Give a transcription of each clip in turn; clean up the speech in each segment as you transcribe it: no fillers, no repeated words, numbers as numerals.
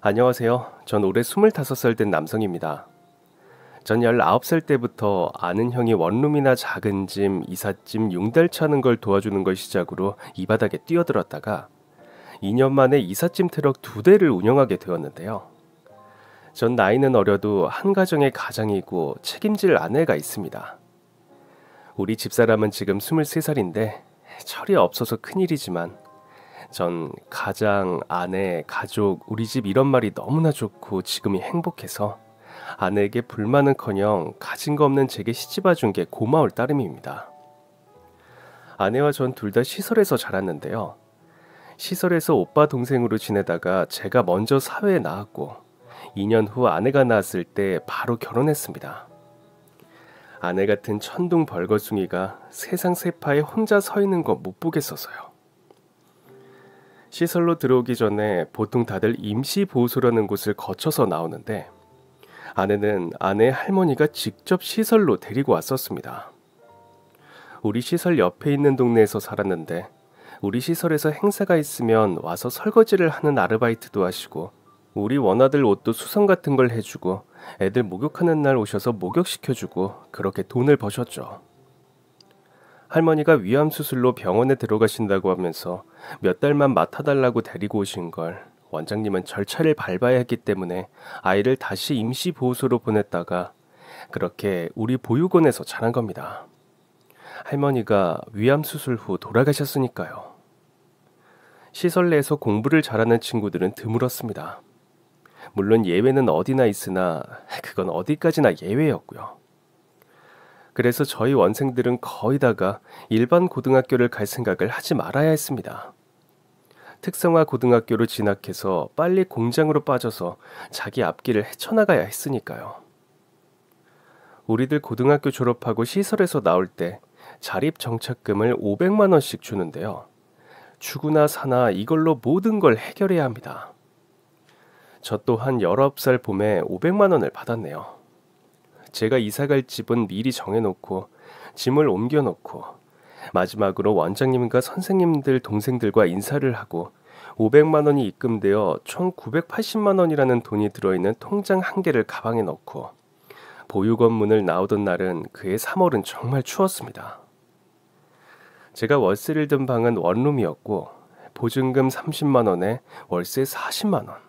안녕하세요. 전 올해 25살 된 남성입니다. 전 19살 때부터 아는 형이 원룸이나 작은 짐, 이삿짐, 융달 차는 걸 도와주는 걸 시작으로 이 바닥에 뛰어들었다가 2년 만에 이삿짐 트럭 2대를 운영하게 되었는데요. 전 나이는 어려도 한 가정의 가장이고 책임질 아내가 있습니다. 우리 집사람은 지금 23살인데 철이 없어서 큰일이지만 전 가장, 아내, 가족, 우리 집 이런 말이 너무나 좋고 지금이 행복해서 아내에게 불만은커녕 가진 거 없는 제게 시집와 준 게 고마울 따름입니다. 아내와 전 둘 다 시설에서 자랐는데요. 시설에서 오빠 동생으로 지내다가 제가 먼저 사회에 나왔고 2년 후 아내가 낳았을 때 바로 결혼했습니다. 아내 같은 천둥 벌거숭이가 세상 세파에 혼자 서 있는 거 못 보겠어서요. 시설로 들어오기 전에 보통 다들 임시보호소라는 곳을 거쳐서 나오는데 아내는 아내 할머니가 직접 시설로 데리고 왔었습니다. 우리 시설 옆에 있는 동네에서 살았는데 우리 시설에서 행사가 있으면 와서 설거지를 하는 아르바이트도 하시고 우리 원아들 옷도 수선 같은 걸 해주고 애들 목욕하는 날 오셔서 목욕시켜주고 그렇게 돈을 버셨죠. 할머니가 위암 수술로 병원에 들어가신다고 하면서 몇 달만 맡아달라고 데리고 오신 걸 원장님은 절차를 밟아야 했기 때문에 아이를 다시 임시보호소로 보냈다가 그렇게 우리 보육원에서 자란 겁니다. 할머니가 위암 수술 후 돌아가셨으니까요. 시설 내에서 공부를 잘하는 친구들은 드물었습니다. 물론 예외는 어디나 있으나 그건 어디까지나 예외였고요. 그래서 저희 원생들은 거의 다가 일반 고등학교를 갈 생각을 하지 말아야 했습니다. 특성화 고등학교로 진학해서 빨리 공장으로 빠져서 자기 앞길을 헤쳐나가야 했으니까요. 우리들 고등학교 졸업하고 시설에서 나올 때 자립정착금을 500만 원씩 주는데요. 주구나 사나 이걸로 모든 걸 해결해야 합니다. 저 또한 19살 봄에 500만 원을 받았네요. 제가 이사갈 집은 미리 정해놓고 짐을 옮겨놓고 마지막으로 원장님과 선생님들 동생들과 인사를 하고 500만 원이 입금되어 총 980만 원이라는 돈이 들어있는 통장 한 개를 가방에 넣고 보육원 문을 나오던 날은 그해 3월은 정말 추웠습니다. 제가 월세를 든 방은 원룸이었고 보증금 30만 원에 월세 40만 원.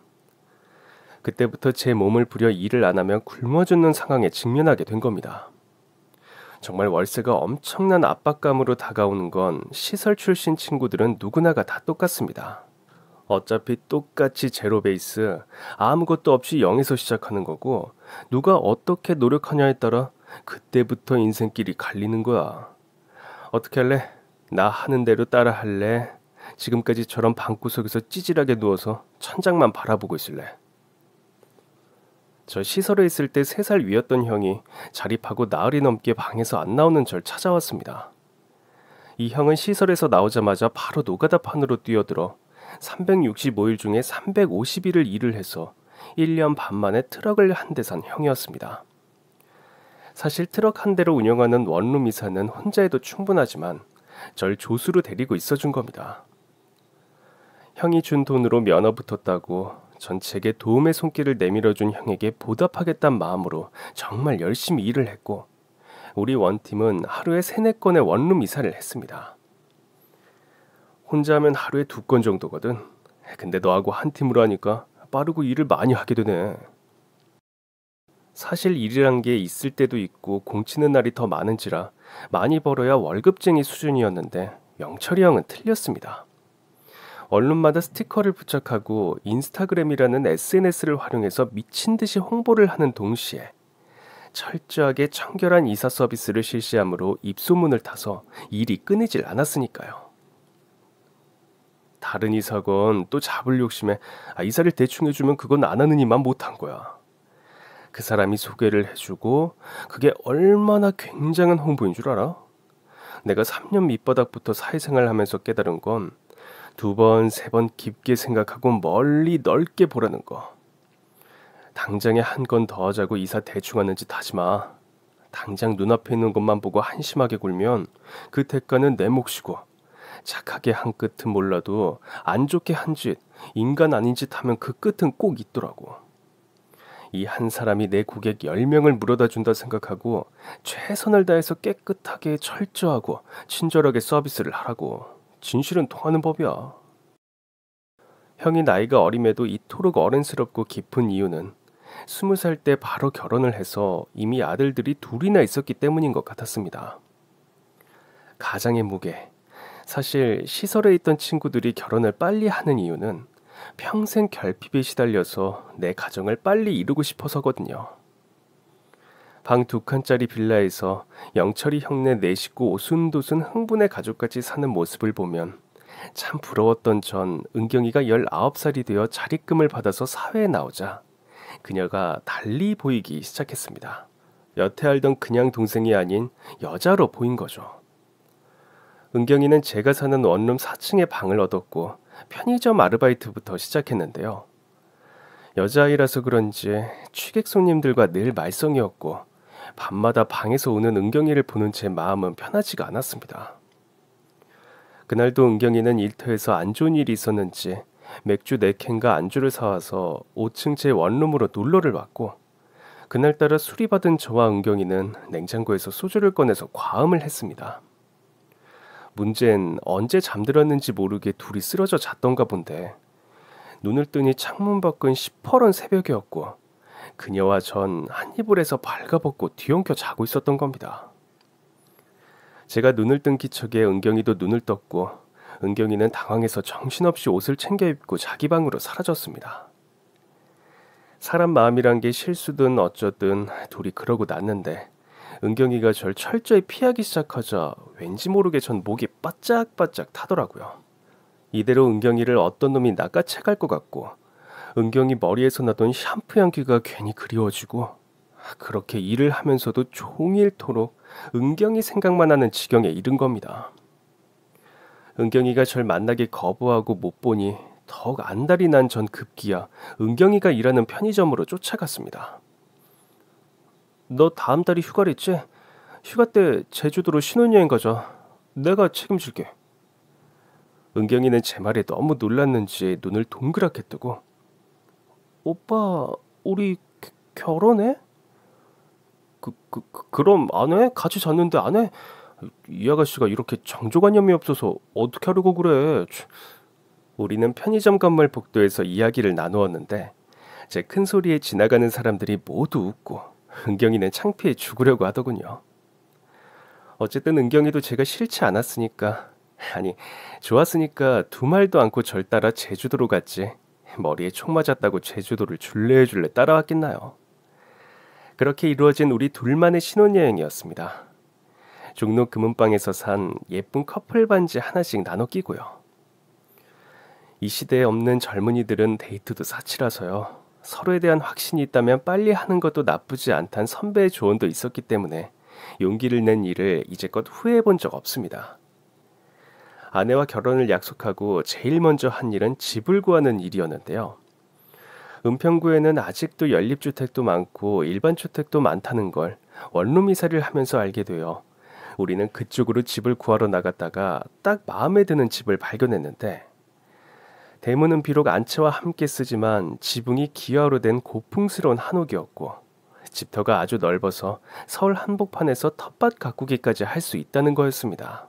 그때부터 제 몸을 부려 일을 안 하면 굶어 죽는 상황에 직면하게 된 겁니다. 정말 월세가 엄청난 압박감으로 다가오는 건 시설 출신 친구들은 누구나가 다 똑같습니다. 어차피 똑같이 제로 베이스, 아무것도 없이 0에서 시작하는 거고 누가 어떻게 노력하냐에 따라 그때부터 인생길이 갈리는 거야. 어떻게 할래? 나 하는 대로 따라 할래? 지금까지처럼 방구석에서 찌질하게 누워서 천장만 바라보고 있을래? 저 시설에 있을 때 3살 위였던 형이 자립하고 나흘이 넘게 방에서 안 나오는 절 찾아왔습니다. 이 형은 시설에서 나오자마자 바로 노가다판으로 뛰어들어 365일 중에 350일을 일을 해서 1년 반 만에 트럭을 한 대 산 형이었습니다. 사실 트럭 한 대로 운영하는 원룸 이사는 혼자 해도 충분하지만 절 조수로 데리고 있어준 겁니다. 형이 준 돈으로 면허 붙었다고 전 제게 도움의 손길을 내밀어준 형에게 보답하겠다는 마음으로 정말 열심히 일을 했고 우리 원팀은 하루에 3-4건의 원룸 이사를 했습니다. 혼자 하면 하루에 2건 정도거든. 근데 너하고 한 팀으로 하니까 빠르고 일을 많이 하게 되네. 사실 일이란 게 있을 때도 있고 공치는 날이 더 많은지라 많이 벌어야 월급쟁이 수준이었는데 영철이 형은 틀렸습니다. 원룸마다 스티커를 부착하고 인스타그램이라는 SNS를 활용해서 미친 듯이 홍보를 하는 동시에 철저하게 청결한 이사 서비스를 실시하므로 입소문을 타서 일이 끊이질 않았으니까요. 다른 이사건 또 잡을 욕심에 이사를 대충 해주면 그건 안 하는 이만 못한 거야. 그 사람이 소개를 해주고 그게 얼마나 굉장한 홍보인 줄 알아? 내가 3년 밑바닥부터 사회생활 하면서 깨달은 건 2번, 3번 깊게 생각하고 멀리 넓게 보라는 거. 당장에 한 건 더 하자고 이사 대충 하는 짓 하지 마. 당장 눈앞에 있는 것만 보고 한심하게 굴면 그 대가는 내 몫이고 착하게 한 끝은 몰라도 안 좋게 한 짓, 인간 아닌 짓 하면 그 끝은 꼭 있더라고. 이 한 사람이 내 고객 10명을 물어다 준다 생각하고 최선을 다해서 깨끗하게 철저하고 친절하게 서비스를 하라고. 진실은 통하는 법이야. 형이 나이가 어림에도 이토록 어른스럽고 깊은 이유는 20살 때 바로 결혼을 해서 이미 아들들이 둘이나 있었기 때문인 것 같았습니다. 가장의 무게. 사실 시설에 있던 친구들이 결혼을 빨리 하는 이유는 평생 결핍에 시달려서 내 가정을 빨리 이루고 싶어서거든요. 방 2칸짜리 빌라에서 영철이 형네 4식구 오순도순 흥분의 가족같이 사는 모습을 보면 참 부러웠던 전 은경이가 19살이 되어 자립금을 받아서 사회에 나오자 그녀가 달리 보이기 시작했습니다. 여태 알던 그냥 동생이 아닌 여자로 보인 거죠. 은경이는 제가 사는 원룸 4층에 방을 얻었고 편의점 아르바이트부터 시작했는데요. 여자아이라서 그런지 취객 손님들과 늘 말썽이었고 밤마다 방에서 우는 은경이를 보는 제 마음은 편하지가 않았습니다. 그날도 은경이는 일터에서 안 좋은 일이 있었는지 맥주 4캔과 안주를 사와서 5층 제 원룸으로 놀러를 왔고 그날따라 술이 받은 저와 은경이는 냉장고에서 소주를 꺼내서 과음을 했습니다. 문제는 언제 잠들었는지 모르게 둘이 쓰러져 잤던가 본데 눈을 뜨니 창문 밖은 시퍼런 새벽이었고 그녀와 전 한 이불에서 발가벗고 뒤엉켜 자고 있었던 겁니다. 제가 눈을 뜬 기척에 은경이도 눈을 떴고 은경이는 당황해서 정신없이 옷을 챙겨 입고 자기 방으로 사라졌습니다. 사람 마음이란 게 실수든 어쩌든 둘이 그러고 났는데 은경이가 절 철저히 피하기 시작하자 왠지 모르게 전 목이 바짝바짝 타더라고요. 이대로 은경이를 어떤 놈이 낚아채갈 것 같고 은경이 머리에서 나던 샴푸 향기가 괜히 그리워지고 그렇게 일을 하면서도 종일토록 은경이 생각만 하는 지경에 이른 겁니다. 은경이가 절 만나기 거부하고 못 보니 더욱 안달이 난 전 급기야 은경이가 일하는 편의점으로 쫓아갔습니다. 너 다음 달이 휴가랬지? 휴가 때 제주도로 신혼여행 가자. 내가 책임질게. 은경이는 제 말에 너무 놀랐는지 눈을 동그랗게 뜨고 오빠 우리 결혼해? 그럼 안 해? 같이 잤는데 안 해? 이 아가씨가 이렇게 창조관념이 없어서 어떻게 하려고 그래? 우리는 편의점 건물 복도에서 이야기를 나누었는데 제 큰 소리에 지나가는 사람들이 모두 웃고 은경이는 창피해 죽으려고 하더군요. 어쨌든 은경이도 제가 싫지 않았으니까 아니 좋았으니까 두 말도 않고 절 따라 제주도로 갔지 머리에 총 맞았다고 제주도를 줄레줄레 따라왔겠나요. 그렇게 이루어진 우리 둘만의 신혼여행이었습니다. 종로 금은방에서 산 예쁜 커플 반지 하나씩 나눠 끼고요. 이 시대에 없는 젊은이들은 데이트도 사치라서요. 서로에 대한 확신이 있다면 빨리 하는 것도 나쁘지 않다는 선배의 조언도 있었기 때문에 용기를 낸 일을 이제껏 후회해 본 적 없습니다. 아내와 결혼을 약속하고 제일 먼저 한 일은 집을 구하는 일이었는데요. 은평구에는 아직도 연립주택도 많고 일반 주택도 많다는 걸 원룸 이사를 하면서 알게 되어 우리는 그쪽으로 집을 구하러 나갔다가 딱 마음에 드는 집을 발견했는데 대문은 비록 안채와 함께 쓰지만 지붕이 기와로 된 고풍스러운 한옥이었고 집터가 아주 넓어서 서울 한복판에서 텃밭 가꾸기까지 할 수 있다는 거였습니다.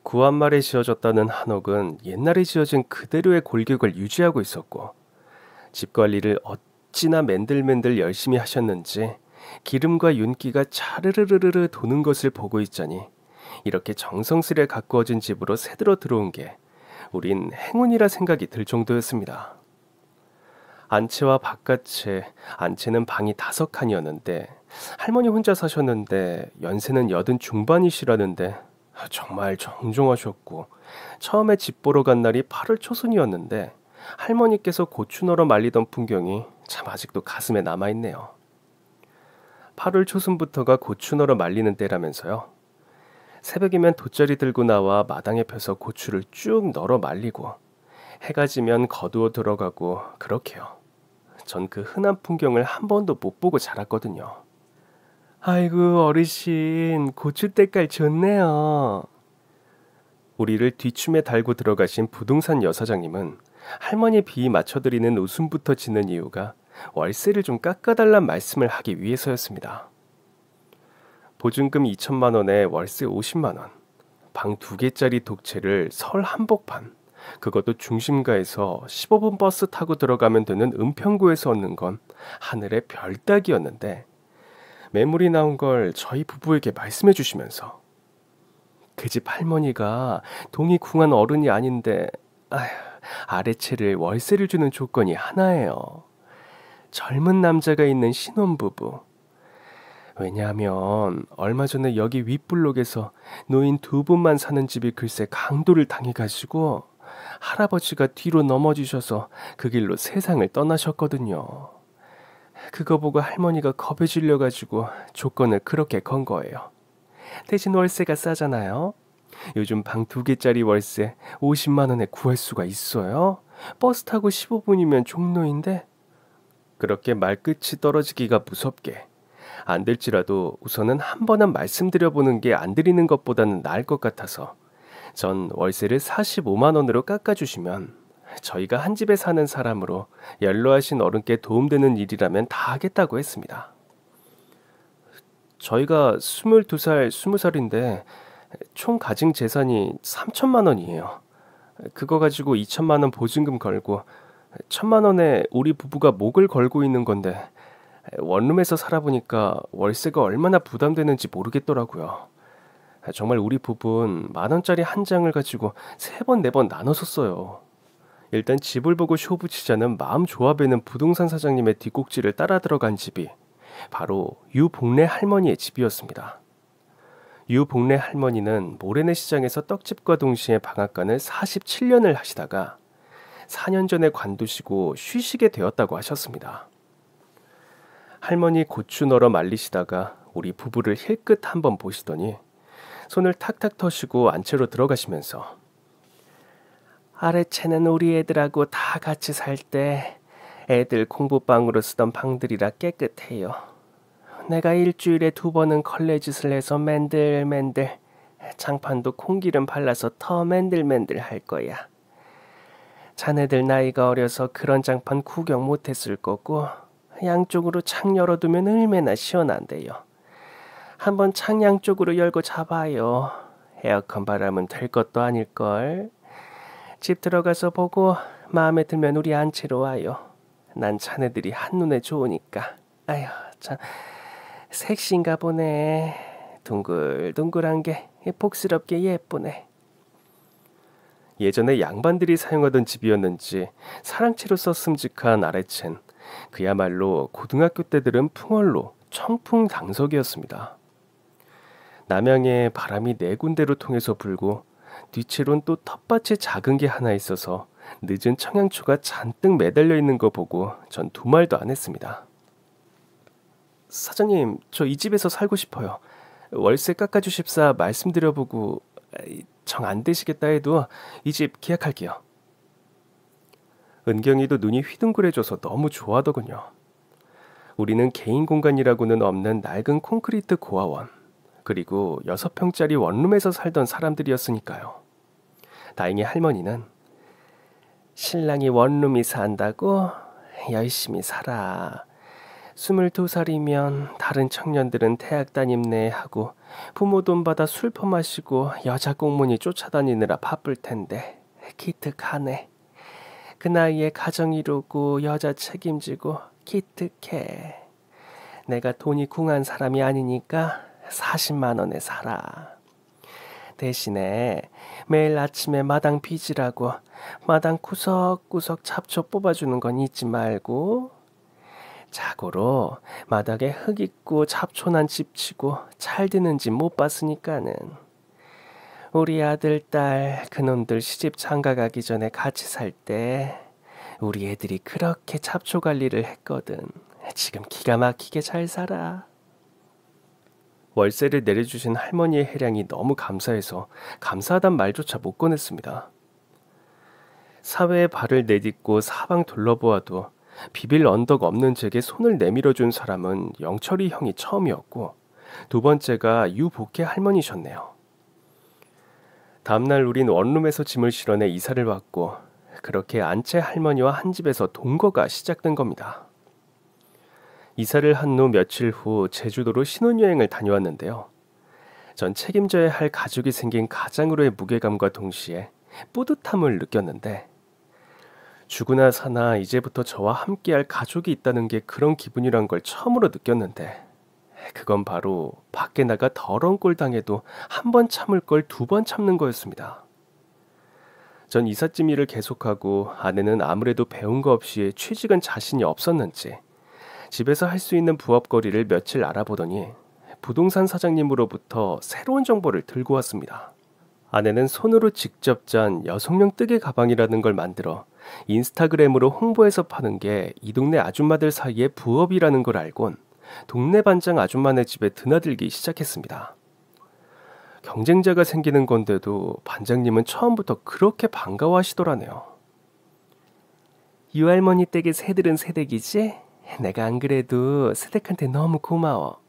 구한말에 지어졌다는 한옥은 옛날에 지어진 그대로의 골격을 유지하고 있었고 집 관리를 어찌나 맨들맨들 열심히 하셨는지 기름과 윤기가 차르르르르 도는 것을 보고 있자니 이렇게 정성스레 가꾸어진 집으로 새들어 들어온 게 우린 행운이라 생각이 들 정도였습니다. 안채와 바깥채, 안채는 방이 5칸이었는데 할머니 혼자 사셨는데 연세는 80 중반이시라는데 정말 정중하셨고 처음에 집 보러 간 날이 8월 초순이었는데 할머니께서 고추 널어 말리던 풍경이 참 아직도 가슴에 남아있네요. 8월 초순부터가 고추 널어 말리는 때라면서요. 새벽이면 돗자리 들고 나와 마당에 펴서 고추를 쭉 널어 말리고 해가 지면 거두어 들어가고 그렇게요. 전 그 흔한 풍경을 한 번도 못 보고 자랐거든요. 아이고 어르신 고추 때깔 좋네요. 우리를 뒤춤에 달고 들어가신 부동산 여사장님은 할머니 비 맞춰드리는 웃음부터 짓는 이유가 월세를 좀 깎아달란 말씀을 하기 위해서였습니다. 보증금 2천만 원에 월세 50만 원, 방 2개짜리 독채를 설 한복판, 그것도 중심가에서 15분 버스 타고 들어가면 되는 은평구에서 얻는 건 하늘의 별 따기였는데 매물이 나온 걸 저희 부부에게 말씀해 주시면서 그 집 할머니가 동이 궁한 어른이 아닌데 아래채를 월세를 주는 조건이 하나예요. 젊은 남자가 있는 신혼부부. 왜냐하면 얼마 전에 여기 윗블록에서 노인 2분만 사는 집이 글쎄 강도를 당해가지고 할아버지가 뒤로 넘어지셔서 그 길로 세상을 떠나셨거든요. 그거 보고 할머니가 겁에 질려가지고 조건을 그렇게 건 거예요. 대신 월세가 싸잖아요. 요즘 방 2개짜리 월세 50만 원에 구할 수가 있어요. 버스 타고 15분이면 종로인데. 그렇게 말끝이 떨어지기가 무섭게 안 될지라도 우선은 한 번은 말씀드려보는 게 안 드리는 것보다는 나을 것 같아서 전 월세를 45만 원으로 깎아주시면 저희가 한 집에 사는 사람으로 연로하신 어른께 도움되는 일이라면 다 하겠다고 했습니다. 저희가 22살, 20살인데 총 가진 재산이 3천만 원이에요. 그거 가지고 2천만 원 보증금 걸고 1천만 원에 우리 부부가 목을 걸고 있는 건데 원룸에서 살아보니까 월세가 얼마나 부담되는지 모르겠더라고요. 정말 우리 부부는 10,000원짜리 한 장을 가지고 3번, 4번 나눠서 써요. 일단 집을 보고 쇼부치자는 마음 조합에는 부동산 사장님의 뒷꼭지를 따라 들어간 집이 바로 유복래 할머니의 집이었습니다. 유복래 할머니는 모래내 시장에서 떡집과 동시에 방앗간을 47년을 하시다가 4년 전에 관두시고 쉬시게 되었다고 하셨습니다. 할머니 고추 널어 말리시다가 우리 부부를 힐끗 한번 보시더니 손을 탁탁 터시고 안채로 들어가시면서 아래채는 우리 애들하고 다 같이 살 때 애들 공부방으로 쓰던 방들이라 깨끗해요. 내가 일주일에 2번은 걸레짓을 해서 맨들맨들 장판도 콩기름 발라서 더 맨들맨들 할 거야. 자네들 나이가 어려서 그런 장판 구경 못했을 거고 양쪽으로 창 열어두면 얼마나 시원한데요. 한번 창 양쪽으로 열고 잡아요. 에어컨 바람은 될 것도 아닐걸. 집 들어가서 보고 마음에 들면 우리 안채로 와요. 난 자네들이 한눈에 좋으니까. 아휴 참 섹시인가 보네. 둥글둥글한 게 복스럽게 예쁘네. 예전에 양반들이 사용하던 집이었는지 사랑채로 썼음직한 아래채는 그야말로 고등학교 때 들은 풍월로 청풍당석이었습니다. 남향에 바람이 4군데로 통해서 불고 뒷채론 또 텃밭에 작은 게 하나 있어서 늦은 청양초가 잔뜩 매달려 있는 거 보고 전 2말도 안 했습니다. 사장님, 저 이 집에서 살고 싶어요. 월세 깎아주십사 말씀드려보고 정 안 되시겠다 해도 이 집 계약할게요. 은경이도 눈이 휘둥그레져서 너무 좋아하더군요. 우리는 개인 공간이라고는 없는 낡은 콘크리트 고아원, 그리고 6평짜리 원룸에서 살던 사람들이었으니까요. 다행히 할머니는 신랑이 원룸이 산다고 열심히 살아. 22살이면 다른 청년들은 대학 담임내 하고 부모 돈 받아 술 퍼마시고 여자 공무원이 쫓아다니느라 바쁠 텐데 기특하네. 그 나이에 가정 이루고 여자 책임지고 기특해. 내가 돈이 궁한 사람이 아니니까 40만 원에 살아. 대신에 매일 아침에 마당 빚으라고 마당 구석구석 잡초 뽑아주는 건 잊지 말고, 자고로 마당에 흙 있고 잡초 난 집 치고 잘 되는 집 못 봤으니까는. 우리 아들, 딸 그놈들 시집 장가 가기 전에 같이 살 때 우리 애들이 그렇게 잡초 관리를 했거든. 지금 기가 막히게 잘 살아. 월세를 내려주신 할머니의 해량이 너무 감사해서 감사하단 말조차 못 꺼냈습니다. 사회에 발을 내딛고 사방 둘러보아도 비빌 언덕 없는 제게 손을 내밀어준 사람은 영철이 형이 처음이었고 2번째가 유복희 할머니셨네요. 다음날 우린 원룸에서 짐을 실어내 이사를 왔고 그렇게 안채 할머니와 한 집에서 동거가 시작된 겁니다. 이사를 한 후 며칠 후 제주도로 신혼여행을 다녀왔는데요. 전 책임져야 할 가족이 생긴 가장으로의 무게감과 동시에 뿌듯함을 느꼈는데 죽으나 사나 이제부터 저와 함께할 가족이 있다는 게 그런 기분이란 걸 처음으로 느꼈는데 그건 바로 밖에 나가 더러운 꼴 당해도 한 번 참을 걸 두 번 참는 거였습니다. 전 이삿짐 일을 계속하고 아내는 아무래도 배운 거 없이 취직은 자신이 없었는지 집에서 할 수 있는 부업거리를 며칠 알아보더니 부동산 사장님으로부터 새로운 정보를 들고 왔습니다. 아내는 손으로 직접 짠 여성용 뜨개 가방이라는 걸 만들어 인스타그램으로 홍보해서 파는 게 이 동네 아줌마들 사이의 부업이라는 걸 알곤 동네 반장 아줌마네 집에 드나들기 시작했습니다. 경쟁자가 생기는 건데도 반장님은 처음부터 그렇게 반가워하시더라네요. 유할머니 댁의 새들은 새댁이지? 내가 안 그래도 새댁한테 너무 고마워.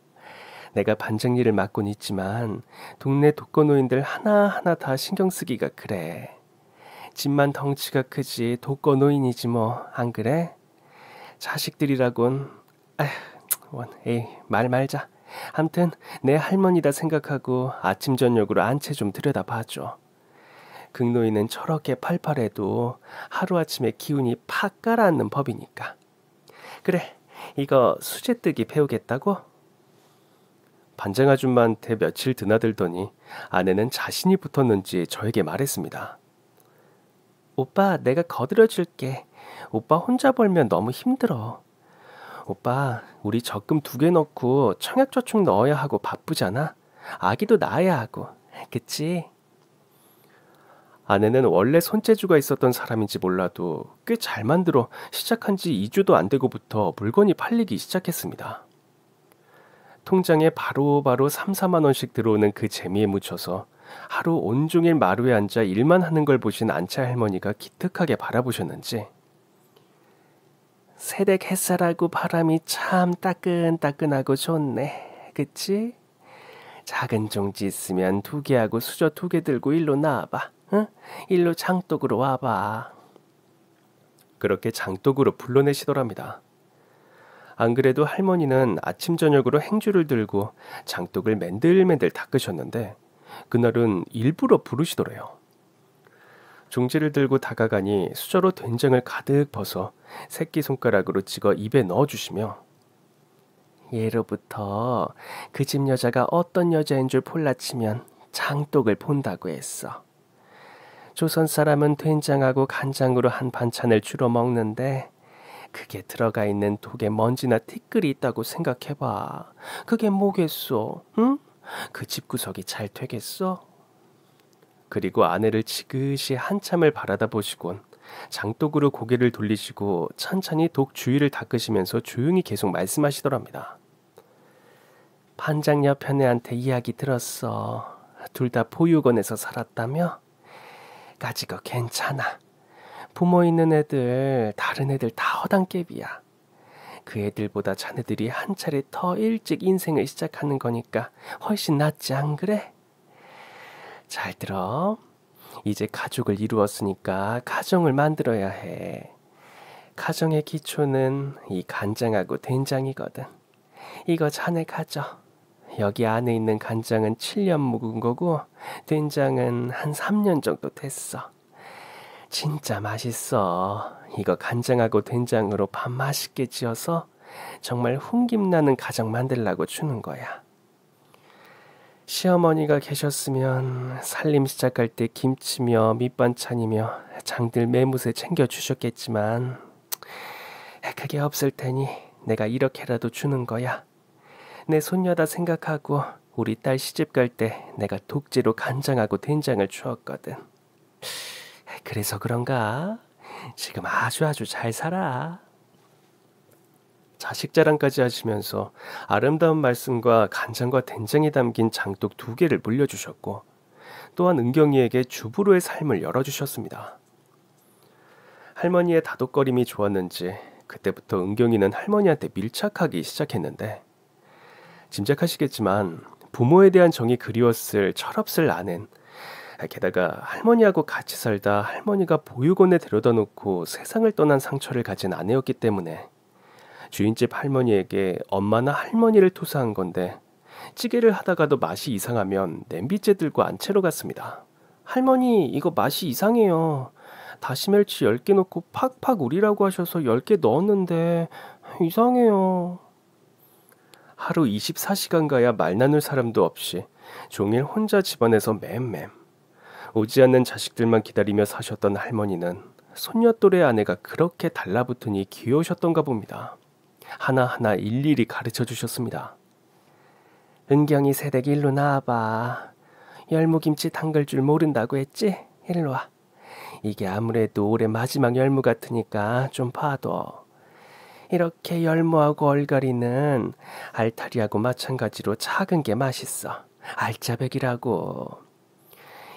내가 반장 일을 맡곤 있지만 동네 독거노인들 하나하나 다 신경 쓰기가 그래. 집만 덩치가 크지 독거노인이지 뭐, 안 그래? 자식들이라곤 에이 말 말자. 암튼 내 할머니다 생각하고 아침 저녁으로 안채 좀 들여다봐줘. 극노인은 저렇게 팔팔해도 하루아침에 기운이 팍 가라앉는 법이니까. 그래, 이거 수제뜨기 배우겠다고? 반장 아줌마한테 며칠 드나들더니 아내는 자신이 붙었는지 저에게 말했습니다. 오빠, 내가 거들어줄게. 오빠 혼자 벌면 너무 힘들어. 오빠, 우리 적금 2개 넣고 청약저축 넣어야 하고 바쁘잖아. 아기도 낳아야 하고. 그치? 아내는 원래 손재주가 있었던 사람인지 몰라도 꽤 잘 만들어 시작한 지 2주도 안 되고부터 물건이 팔리기 시작했습니다. 통장에 바로바로 3, 4만 원씩 들어오는 그 재미에 묻혀서 하루 온종일 마루에 앉아 일만 하는 걸 보신 안채 할머니가 기특하게 바라보셨는지 새댁 햇살하고 바람이 참 따끈따끈하고 좋네. 그치? 작은 종지 있으면 2개하고 수저 2개 들고 일로 나와봐. 응? 일로 장독으로 와봐. 그렇게 장독으로 불러내시더랍니다. 안 그래도 할머니는 아침 저녁으로 행주를 들고 장독을 맨들맨들 닦으셨는데 그날은 일부러 부르시더래요. 종지를 들고 다가가니 수저로 된장을 가득 벗어 새끼손가락으로 찍어 입에 넣어주시며 예로부터 그 집 여자가 어떤 여자인 줄 볼라치면 장독을 본다고 했어. 조선 사람은 된장하고 간장으로 한 반찬을 주로 먹는데 그게 들어가 있는 독에 먼지나 티끌이 있다고 생각해봐. 그게 뭐겠소? 응? 그 집구석이 잘 되겠어? 그리고 아내를 지그시 한참을 바라다 보시곤 장독으로 고개를 돌리시고 천천히 독 주위를 닦으시면서 조용히 계속 말씀하시더랍니다. 반장 여편애한테 이야기 들었어. 둘 다 보육원에서 살았다며? 가지고 괜찮아. 부모 있는 애들 다른 애들 다 허당깨비야. 그 애들보다 자네들이 한 차례 더 일찍 인생을 시작하는 거니까 훨씬 낫지 안 그래? 잘 들어. 이제 가족을 이루었으니까 가정을 만들어야 해. 가정의 기초는 이 간장하고 된장이거든. 이거 자네 가져. 여기 안에 있는 간장은 7년 묵은 거고 된장은 한 3년 정도 됐어. 진짜 맛있어. 이거 간장하고 된장으로 밥 맛있게 지어서 정말 훈김나는 가정 만들라고 주는 거야. 시어머니가 계셨으면 살림 시작할 때 김치며 밑반찬이며 장들 매무새 챙겨주셨겠지만 그게 없을 테니 내가 이렇게라도 주는 거야. 내 손녀다 생각하고 우리 딸 시집 갈 때 내가 독재로 간장하고 된장을 주었거든. 그래서 그런가? 지금 아주 잘 살아. 자식 자랑까지 하시면서 아름다운 말씀과 간장과 된장이 담긴 장독 2개를 물려주셨고 또한 은경이에게 주부로의 삶을 열어주셨습니다. 할머니의 다독거림이 좋았는지 그때부터 은경이는 할머니한테 밀착하기 시작했는데 짐작하시겠지만 부모에 대한 정이 그리웠을 철없을 아는 게다가 할머니하고 같이 살다 할머니가 보육원에 데려다 놓고 세상을 떠난 상처를 가진 아내였기 때문에 주인집 할머니에게 엄마나 할머니를 투사한 건데 찌개를 하다가도 맛이 이상하면 냄비째 들고 안채로 갔습니다. 할머니, 이거 맛이 이상해요. 다시멜치 10개 넣고 팍팍 우리라고 하셔서 10개 넣었는데 이상해요. 하루 24시간 가야 말 나눌 사람도 없이 종일 혼자 집안에서 맴맴. 오지 않는 자식들만 기다리며 사셨던 할머니는 손녀 또래 아내가 그렇게 달라붙으니 귀여우셨던가 봅니다. 하나하나 일일이 가르쳐 주셨습니다. 은경이 새댁 일로 나와봐. 열무김치 담글 줄 모른다고 했지? 일로 와. 이게 아무래도 올해 마지막 열무 같으니까 좀 봐둬. 이렇게 열무하고 얼갈이는 알타리하고 마찬가지로 작은 게 맛있어. 알짜배기라고.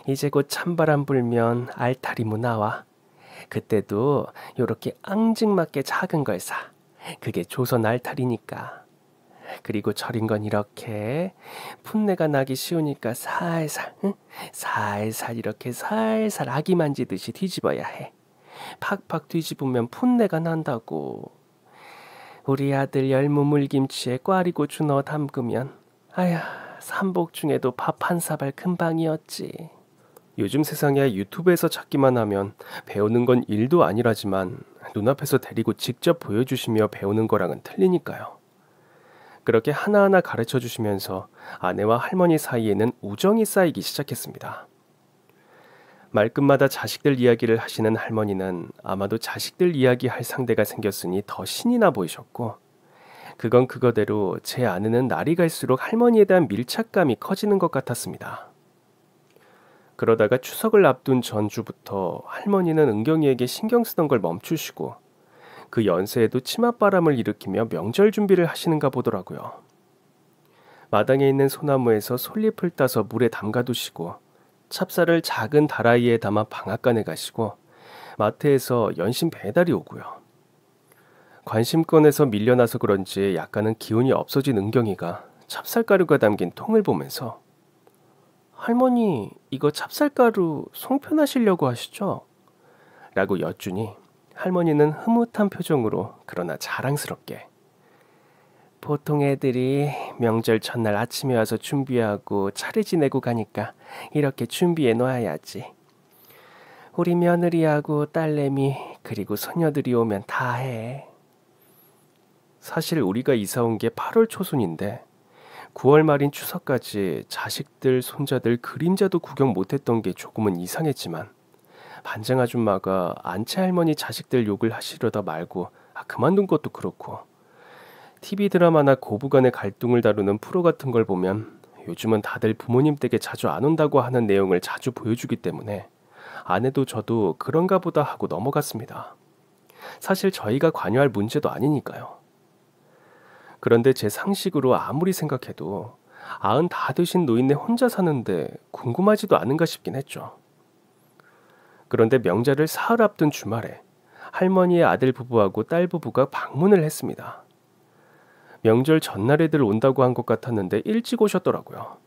이제 곧 찬바람 불면 알타리무 나와. 그때도 요렇게 앙증맞게 작은 걸 사. 그게 조선 알타리니까. 그리고 절인 건 이렇게 풋내가 나기 쉬우니까 살살, 응? 살살 이렇게 살살 아기 만지듯이 뒤집어야 해. 팍팍 뒤집으면 풋내가 난다고. 우리 아들 열무물김치에 꽈리고추 넣어 담그면 아야, 삼복 중에도 밥 한 사발 금방이었지. 요즘 세상에 유튜브에서 찾기만 하면 배우는 건 일도 아니라지만 눈앞에서 데리고 직접 보여주시며 배우는 거랑은 틀리니까요. 그렇게 하나하나 가르쳐 주시면서 아내와 할머니 사이에는 우정이 쌓이기 시작했습니다. 말끝마다 자식들 이야기를 하시는 할머니는 아마도 자식들 이야기할 상대가 생겼으니 더 신이 나 보이셨고, 그건 그거대로 제 아내는 날이 갈수록 할머니에 대한 밀착감이 커지는 것 같았습니다. 그러다가 추석을 앞둔 전주부터 할머니는 은경이에게 신경 쓰던 걸 멈추시고 그 연세에도 치맛바람을 일으키며 명절 준비를 하시는가 보더라고요. 마당에 있는 소나무에서 솔잎을 따서 물에 담가두시고 찹쌀을 작은 다라이에 담아 방앗간에 가시고 마트에서 연신 배달이 오고요. 관심권에서 밀려나서 그런지 약간은 기운이 없어진 은경이가 찹쌀가루가 담긴 통을 보면서 할머니, 이거 찹쌀가루 송편하시려고 하시죠? 라고 여쭈니 할머니는 흐뭇한 표정으로 그러나 자랑스럽게 보통 애들이 명절 첫날 아침에 와서 준비하고 차례 지내고 가니까 이렇게 준비해 놔야지. 우리 며느리하고 딸내미 그리고 손녀들이 오면 다 해. 사실 우리가 이사 온 게 8월 초순인데 9월 말인 추석까지 자식들, 손자들 그림자도 구경 못했던 게 조금은 이상했지만 반장 아줌마가 안채 할머니 자식들 욕을 하시려다 말고 그만둔 것도 그렇고 TV 드라마나 고부간의 갈등을 다루는 프로 같은 걸 보면 요즘은 다들 부모님 댁에 자주 안 온다고 하는 내용을 자주 보여주기 때문에 아내도 저도 그런가 보다 하고 넘어갔습니다. 사실 저희가 관여할 문제도 아니니까요. 그런데 제 상식으로 아무리 생각해도 90 다 되신 노인네 혼자 사는데 궁금하지도 않은가 싶긴 했죠. 그런데 명절을 사흘 앞둔 주말에 할머니의 아들 부부하고 딸 부부가 방문을 했습니다. 명절 전날에들 온다고 한 것 같았는데 일찍 오셨더라고요.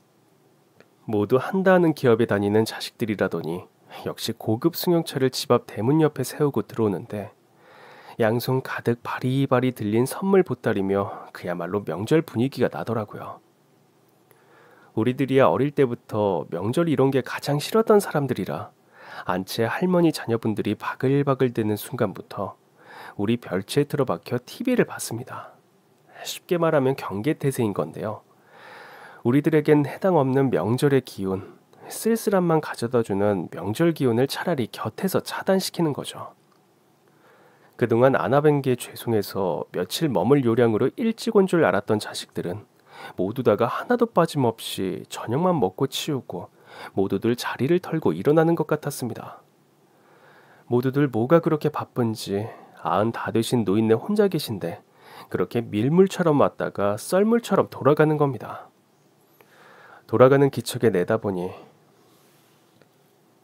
모두 한다는 기업에 다니는 자식들이라더니 역시 고급 승용차를 집 앞 대문 옆에 세우고 들어오는데 양손 가득 바리바리 들린 선물 보따리며 그야말로 명절 분위기가 나더라고요. 우리들이야 어릴 때부터 명절 이런 게 가장 싫었던 사람들이라 안채 할머니 자녀분들이 바글바글 대는 순간부터 우리 별채에 틀어박혀 TV를 봤습니다. 쉽게 말하면 경계태세인 건데요. 우리들에겐 해당 없는 명절의 기운, 쓸쓸함만 가져다주는 명절 기운을 차라리 곁에서 차단시키는 거죠. 그동안 안 와뵌 게 죄송해서 며칠 머물 요량으로 일찍 온 줄 알았던 자식들은 모두 다가 하나도 빠짐없이 저녁만 먹고 치우고 모두들 자리를 털고 일어나는 것 같았습니다. 모두들 뭐가 그렇게 바쁜지 90 다 되신 노인네 혼자 계신데 그렇게 밀물처럼 왔다가 썰물처럼 돌아가는 겁니다. 돌아가는 기척에 내다보니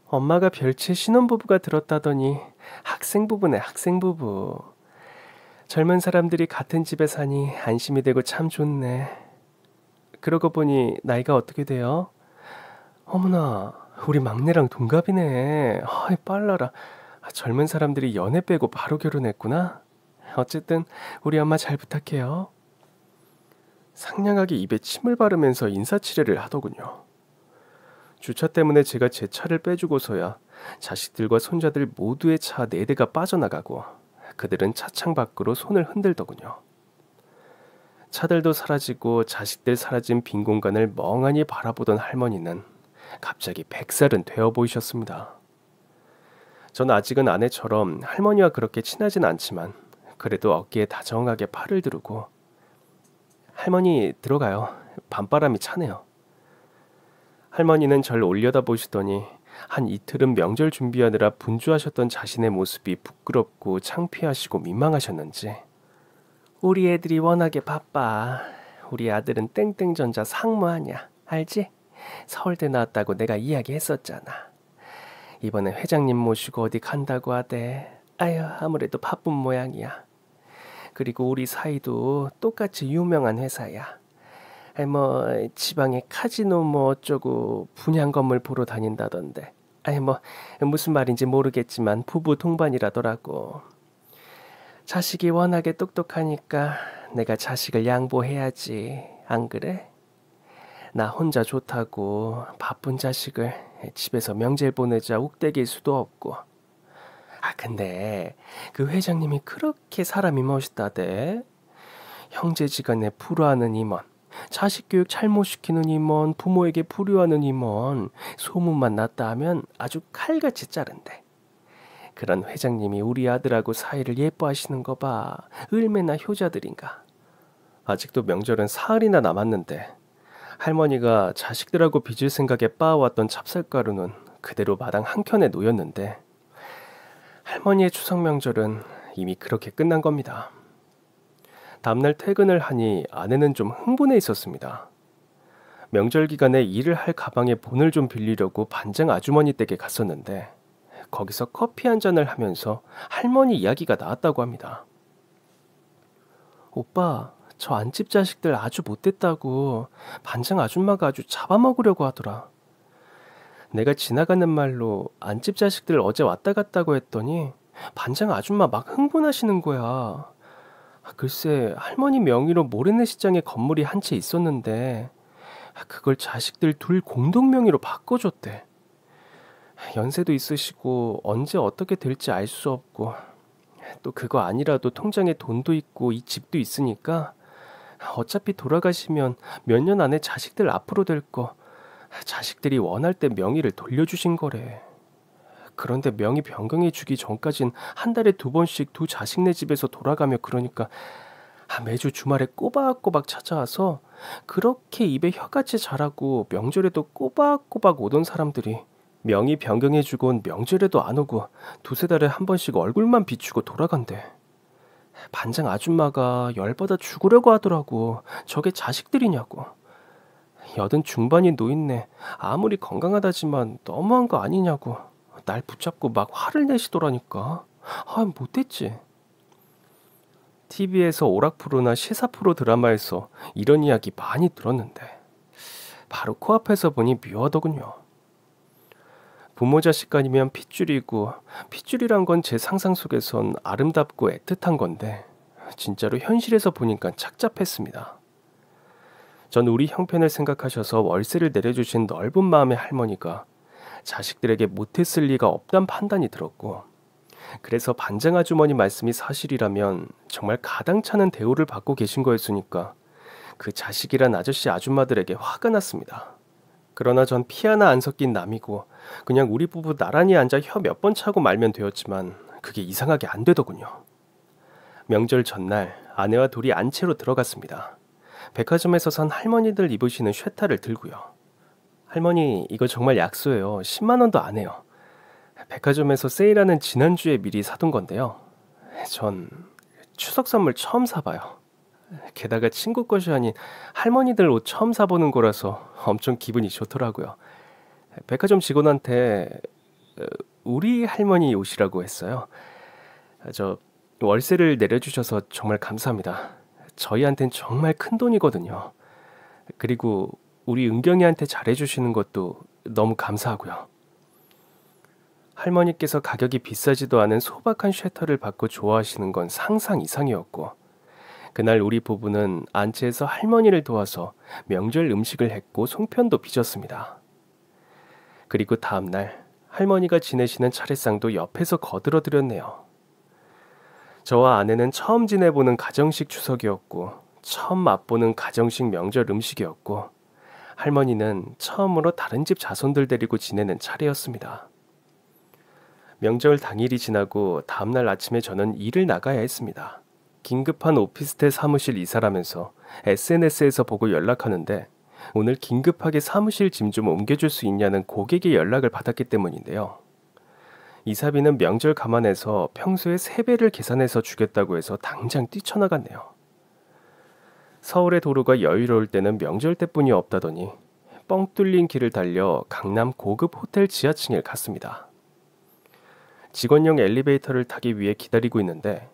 엄마가 별채 신혼부부가 들었다더니 학생부부네, 학생부부. 젊은 사람들이 같은 집에 사니 안심이 되고 참 좋네. 그러고 보니 나이가 어떻게 돼요? 어머나, 우리 막내랑 동갑이네. 빨라라. 젊은 사람들이 연애 빼고 바로 결혼했구나. 어쨌든 우리 엄마 잘 부탁해요. 상냥하게 입에 침을 바르면서 인사치레를 하더군요. 주차 때문에 제가 제 차를 빼주고서야 자식들과 손자들 모두의 차 4대가 빠져나가고 그들은 차창 밖으로 손을 흔들더군요. 차들도 사라지고 자식들 사라진 빈 공간을 멍하니 바라보던 할머니는 갑자기 100살은 되어 보이셨습니다. 전 아직은 아내처럼 할머니와 그렇게 친하진 않지만 그래도 어깨에 다정하게 팔을 두르고 할머니 들어가요. 밤바람이 차네요. 할머니는 절 올려다보시더니 한 이틀은 명절 준비하느라 분주하셨던 자신의 모습이 부끄럽고 창피하시고 민망하셨는지 우리 애들이 워낙에 바빠. 우리 아들은 땡땡전자 상무하냐. 알지? 서울대 나왔다고 내가 이야기했었잖아. 이번에 회장님 모시고 어디 간다고 하대. 아유 아무래도 바쁜 모양이야. 그리고 우리 사이도 똑같이 유명한 회사야. 뭐 지방에 카지노 뭐 어쩌고 분양 건물 보러 다닌다던데. 뭐 무슨 말인지 모르겠지만 부부 동반이라더라고. 자식이 워낙에 똑똑하니까 내가 자식을 양보해야지. 안 그래? 나 혼자 좋다고 바쁜 자식을 집에서 명절 보내자 욱대길 수도 없고. 근데 그 회장님이 그렇게 사람이 멋있다대. 형제지간에 불화하는 임원, 자식 교육 잘못시키는 임원, 부모에게 불효하는 임원, 소문만 났다 하면 아주 칼같이 자른대. 그런 회장님이 우리 아들하고 사이를 예뻐하시는 거 봐. 얼마나 효자들인가. 아직도 명절은 사흘이나 남았는데 할머니가 자식들하고 빚을 생각에 빻아왔던 찹쌀가루는 그대로 마당 한켠에 놓였는데 할머니의 추석 명절은 이미 그렇게 끝난 겁니다. 다음날 퇴근을 하니 아내는 좀 흥분해 있었습니다. 명절 기간에 일을 할 가방에 본을 좀 빌리려고 반장 아주머니 댁에 갔었는데 거기서 커피 한 잔을 하면서 할머니 이야기가 나왔다고 합니다. 오빠, 저 안집 자식들 아주 못됐다고 반장 아줌마가 아주 잡아먹으려고 하더라. 내가 지나가는 말로 안집 자식들 어제 왔다 갔다고 했더니 반장 아줌마 막 흥분하시는 거야. 글쎄 할머니 명의로 모래내 시장에 건물이 한 채 있었는데 그걸 자식들 둘 공동 명의로 바꿔줬대. 연세도 있으시고 언제 어떻게 될지 알 수 없고 또 그거 아니라도 통장에 돈도 있고 이 집도 있으니까 어차피 돌아가시면 몇 년 안에 자식들 앞으로 될 거 자식들이 원할 때 명의를 돌려주신 거래. 그런데 명의 변경해 주기 전까진 한 달에 2번씩 두 자식네 집에서 돌아가며 그러니까 매주 주말에 꼬박꼬박 찾아와서 그렇게 입에 혀같이 자라고 명절에도 꼬박꼬박 오던 사람들이 명의 변경해 주곤 명절에도 안 오고 2-3달에 한 번씩 얼굴만 비추고 돌아간대. 반장 아줌마가 열받아 죽으려고 하더라고. 저게 자식들이냐고. 80 중반인 노인네 아무리 건강하다지만 너무한 거 아니냐고 날 붙잡고 막 화를 내시더라니까. 못됐지. TV에서 오락 프로나 시사 프로 드라마에서 이런 이야기 많이 들었는데 바로 코앞에서 보니 묘하더군요. 부모 자식 간이면 핏줄이고 핏줄이란 건 제 상상 속에선 아름답고 애틋한 건데 진짜로 현실에서 보니까 착잡했습니다. 전 우리 형편을 생각하셔서 월세를 내려주신 넓은 마음의 할머니가 자식들에게 못했을 리가 없단 판단이 들었고 그래서 반장 아주머니 말씀이 사실이라면 정말 가당찮은 대우를 받고 계신 거였으니까 그 자식이란 아저씨 아줌마들에게 화가 났습니다. 그러나 전 피 하나 안 섞인 남이고 그냥 우리 부부 나란히 앉아 혀 몇 번 차고 말면 되었지만 그게 이상하게 안 되더군요. 명절 전날 아내와 둘이 안채로 들어갔습니다. 백화점에서 산 할머니들 입으시는 쇠타를 들고요. 할머니 이거 정말 약소예요. 10만 원도 안 해요. 백화점에서 세일하는 지난주에 미리 사둔 건데요. 전 추석 선물 처음 사봐요. 게다가 친구 것이 아닌 할머니들 옷 처음 사보는 거라서 엄청 기분이 좋더라고요. 백화점 직원한테 우리 할머니 옷이라고 했어요. 저 월세를 내려주셔서 정말 감사합니다. 저희한텐 정말 큰 돈이거든요. 그리고 우리 은경이한테 잘해주시는 것도 너무 감사하고요. 할머니께서 가격이 비싸지도 않은 소박한 쉐터를 받고 좋아하시는 건 상상 이상이었고, 그날 우리 부부는 안채에서 할머니를 도와서 명절 음식을 했고 송편도 빚었습니다. 그리고 다음날 할머니가 지내시는 차례상도 옆에서 거들어드렸네요. 저와 아내는 처음 지내보는 가정식 추석이었고, 처음 맛보는 가정식 명절 음식이었고, 할머니는 처음으로 다른 집 자손들 데리고 지내는 차례였습니다. 명절 당일이 지나고 다음날 아침에 저는 일을 나가야 했습니다. 긴급한 오피스텔 사무실 이사라면서 SNS에서 보고 연락하는데, 오늘 긴급하게 사무실 짐 좀 옮겨줄 수 있냐는 고객의 연락을 받았기 때문인데요. 이사비는 명절 감안해서 평소에 3배를 계산해서 주겠다고 해서 당장 뛰쳐나갔네요. 서울의 도로가 여유로울 때는 명절 때뿐이 없다더니 뻥 뚫린 길을 달려 강남 고급 호텔 지하층에 갔습니다. 직원용 엘리베이터를 타기 위해 기다리고 있는데,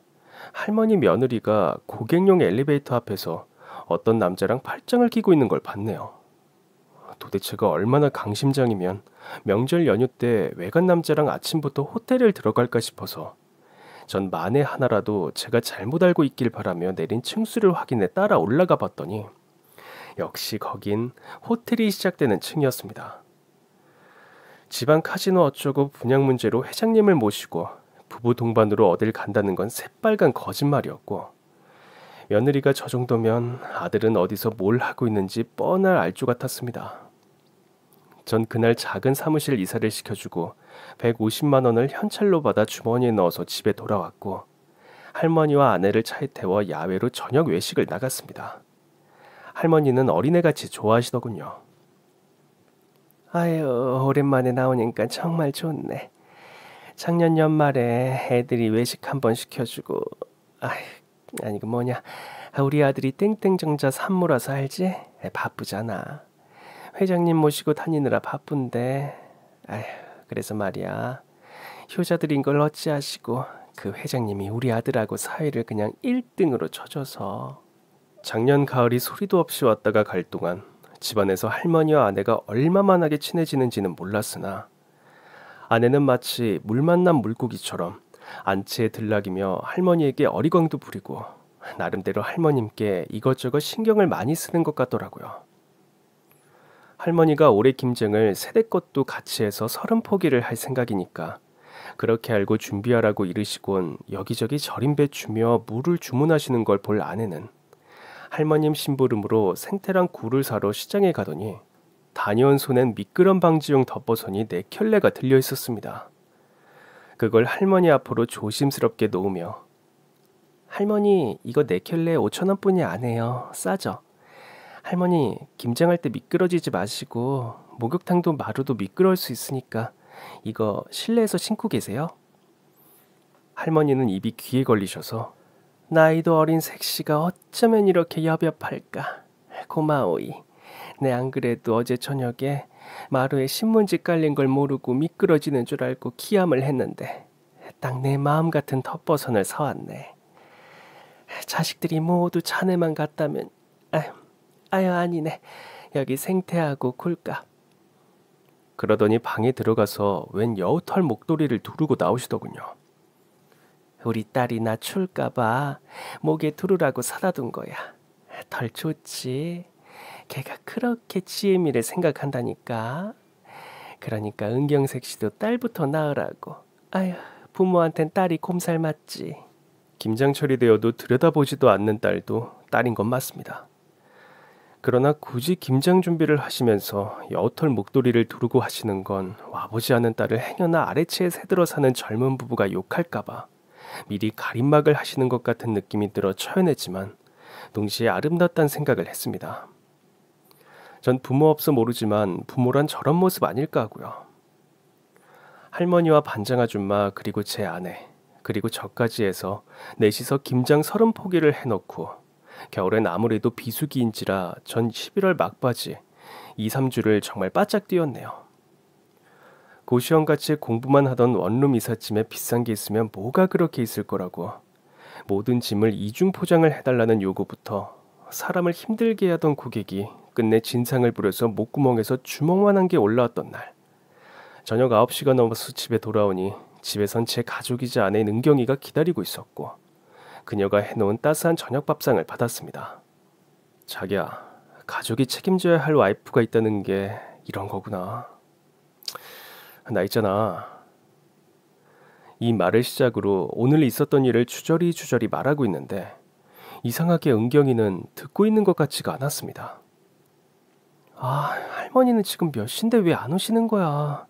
할머니 며느리가 고객용 엘리베이터 앞에서 어떤 남자랑 팔짱을 끼고 있는 걸 봤네요. 도대체가 얼마나 강심장이면 명절 연휴 때 외간 남자랑 아침부터 호텔을 들어갈까 싶어서 전 만에 하나라도 제가 잘못 알고 있길 바라며 내린 층수를 확인해 따라 올라가 봤더니 역시 거긴 호텔이 시작되는 층이었습니다. 집안 카지노 어쩌고 분양 문제로 회장님을 모시고 부부 동반으로 어딜 간다는 건 새빨간 거짓말이었고, 며느리가 저 정도면 아들은 어디서 뭘 하고 있는지 뻔할 알조 같았습니다. 전 그날 작은 사무실 이사를 시켜주고 150만 원을 현찰로 받아 주머니에 넣어서 집에 돌아왔고, 할머니와 아내를 차에 태워 야외로 저녁 외식을 나갔습니다. 할머니는 어린애같이 좋아하시더군요. 아유, 오랜만에 나오니까 정말 좋네. 작년 연말에 애들이 외식 한번 시켜주고, 아니 그 뭐냐, 우리 아들이 땡땡정자 산모라서 알지? 바쁘잖아. 회장님 모시고 다니느라 바쁜데, 그래서 말이야, 효자들인 걸 어찌하시고 그 회장님이 우리 아들하고 사이를 그냥 1등으로 쳐줘서. 작년 가을이 소리도 없이 왔다가 갈 동안 집안에서 할머니와 아내가 얼마만하게 친해지는지는 몰랐으나, 아내는 마치 물 만난 물고기처럼 안치에 들락이며 할머니에게 어리광도 부리고 나름대로 할머님께 이것저것 신경을 많이 쓰는 것 같더라고요. 할머니가 올해 김장을 세대 것도 같이 해서 30포기를 할 생각이니까 그렇게 알고 준비하라고 이르시곤 여기저기 절임 배추며 물을 주문하시는 걸 볼 아내는 할머님 심부름으로 생태랑 굴을 사러 시장에 가더니 다녀온 손엔 미끄럼 방지용 덮버선이 4켤레가 들려 있었습니다. 그걸 할머니 앞으로 조심스럽게 놓으며, 할머니 이거 4켤레 5,000원 뿐이 안 해요. 싸죠? 할머니 김장할 때 미끄러지지 마시고 목욕탕도 마루도 미끄러울 수 있으니까 이거 실내에서 신고 계세요? 할머니는 입이 귀에 걸리셔서 나이도 어린 색시가 어쩌면 이렇게 여볕할까. 고마워이. 내 안 그래도 어제 저녁에 마루에 신문지 깔린 걸 모르고 미끄러지는 줄 알고 기함을 했는데 딱 내 마음 같은 덮버선을 사왔네. 자식들이 모두 자네만 갔다면 아니네. 여기 생태하고 굴값. 그러더니 방에 들어가서 웬 여우털 목도리를 두르고 나오시더군요. 우리 딸이 나 출까봐 목에 두르라고 사다 둔 거야. 덜 좋지. 걔가 그렇게 지혜미를 생각한다니까. 그러니까 은경색 씨도 딸부터 낳으라고. 아휴, 부모한텐 딸이 곰살 맞지. 김장철이 되어도 들여다보지도 않는 딸도 딸인 건 맞습니다. 그러나 굳이 김장 준비를 하시면서 여우털 목도리를 두르고 하시는 건 와보지 않은 딸을 행여나 아래채에 새들어 사는 젊은 부부가 욕할까봐 미리 가림막을 하시는 것 같은 느낌이 들어 처연했지만 동시에 아름답다는 생각을 했습니다. 전 부모 없어 모르지만 부모란 저런 모습 아닐까 하고요. 할머니와 반장아줌마 그리고 제 아내 그리고 저까지 해서 넷이서 김장 30포기를 해놓고 겨울엔 아무래도 비수기인지라 전 11월 막바지 2, 3주를 정말 바짝 뛰었네요. 고시원같이 공부만 하던 원룸 이삿짐에 비싼 게 있으면 뭐가 그렇게 있을 거라고 모든 짐을 이중 포장을 해달라는 요구부터 사람을 힘들게 하던 고객이 끝내 진상을 부려서 목구멍에서 주먹만 한 게 올라왔던 날. 저녁 9시가 넘어서 집에 돌아오니 집에선 제 가족이자 아내인 은경이가 기다리고 있었고 그녀가 해놓은 따스한 저녁 밥상을 받았습니다. 자기야, 가족이 책임져야 할 와이프가 있다는 게 이런 거구나. 나 있잖아. 이 말을 시작으로 오늘 있었던 일을 주저리 말하고 있는데 이상하게 은경이는 듣고 있는 것 같지가 않았습니다. 할머니는 지금 몇 시인데 왜 안 오시는 거야?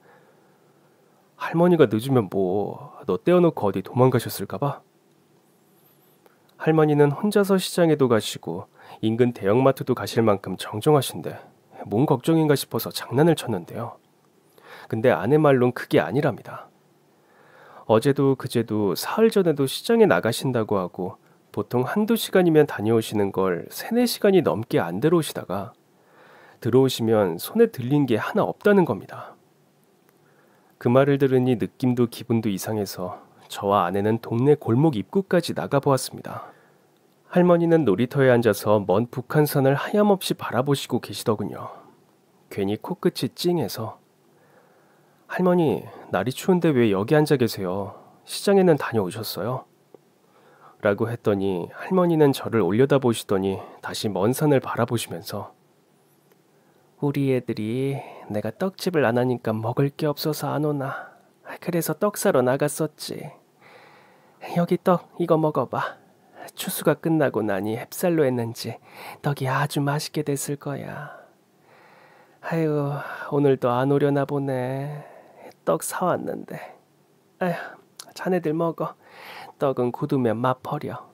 할머니가 늦으면 뭐, 너 떼어놓고 어디 도망가셨을까봐? 할머니는 혼자서 시장에도 가시고 인근 대형마트도 가실 만큼 정정하신데 뭔 걱정인가 싶어서 장난을 쳤는데요. 근데 아내 말론 그게 아니랍니다. 어제도 그제도 사흘 전에도 시장에 나가신다고 하고 보통 한두 시간이면 다녀오시는 걸 3-4시간이 넘게 안 들어오시다가 들어오시면 손에 들린 게 하나 없다는 겁니다. 그 말을 들으니 느낌도 기분도 이상해서 저와 아내는 동네 골목 입구까지 나가보았습니다. 할머니는 놀이터에 앉아서 먼 북한산을 하염없이 바라보시고 계시더군요. 괜히 코끝이 찡해서 할머니, 날이 추운데 왜 여기 앉아 계세요? 시장에는 다녀오셨어요? 라고 했더니 할머니는 저를 올려다보시더니 다시 먼 산을 바라보시면서 우리 애들이 내가 떡집을 안 하니까 먹을 게 없어서 안 오나. 그래서 떡 사러 나갔었지. 여기 떡 이거 먹어봐. 추수가 끝나고 나니 햅쌀로 했는지 떡이 아주 맛있게 됐을 거야. 아유, 오늘도 안 오려나 보네. 떡 사왔는데. 아휴, 자네들 먹어. 떡은 굳으면 맛 버려.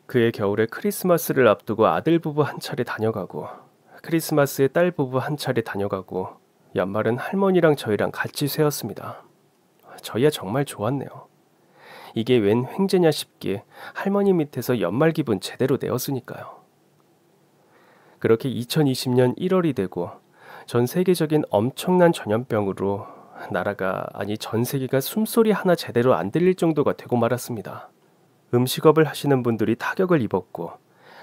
그해 겨울에 크리스마스를 앞두고 아들 부부 한 차례 다녀가고 크리스마스에 딸 부부 한 차례 다녀가고 연말은 할머니랑 저희랑 같이 쇠었습니다. 저희야 정말 좋았네요. 이게 웬 횡재냐 싶기에 할머니 밑에서 연말 기분 제대로 내었으니까요. 그렇게 2020년 1월이 되고 전 세계적인 엄청난 전염병으로 나라가 아니 전 세계가 숨소리 하나 제대로 안 들릴 정도가 되고 말았습니다. 음식업을 하시는 분들이 타격을 입었고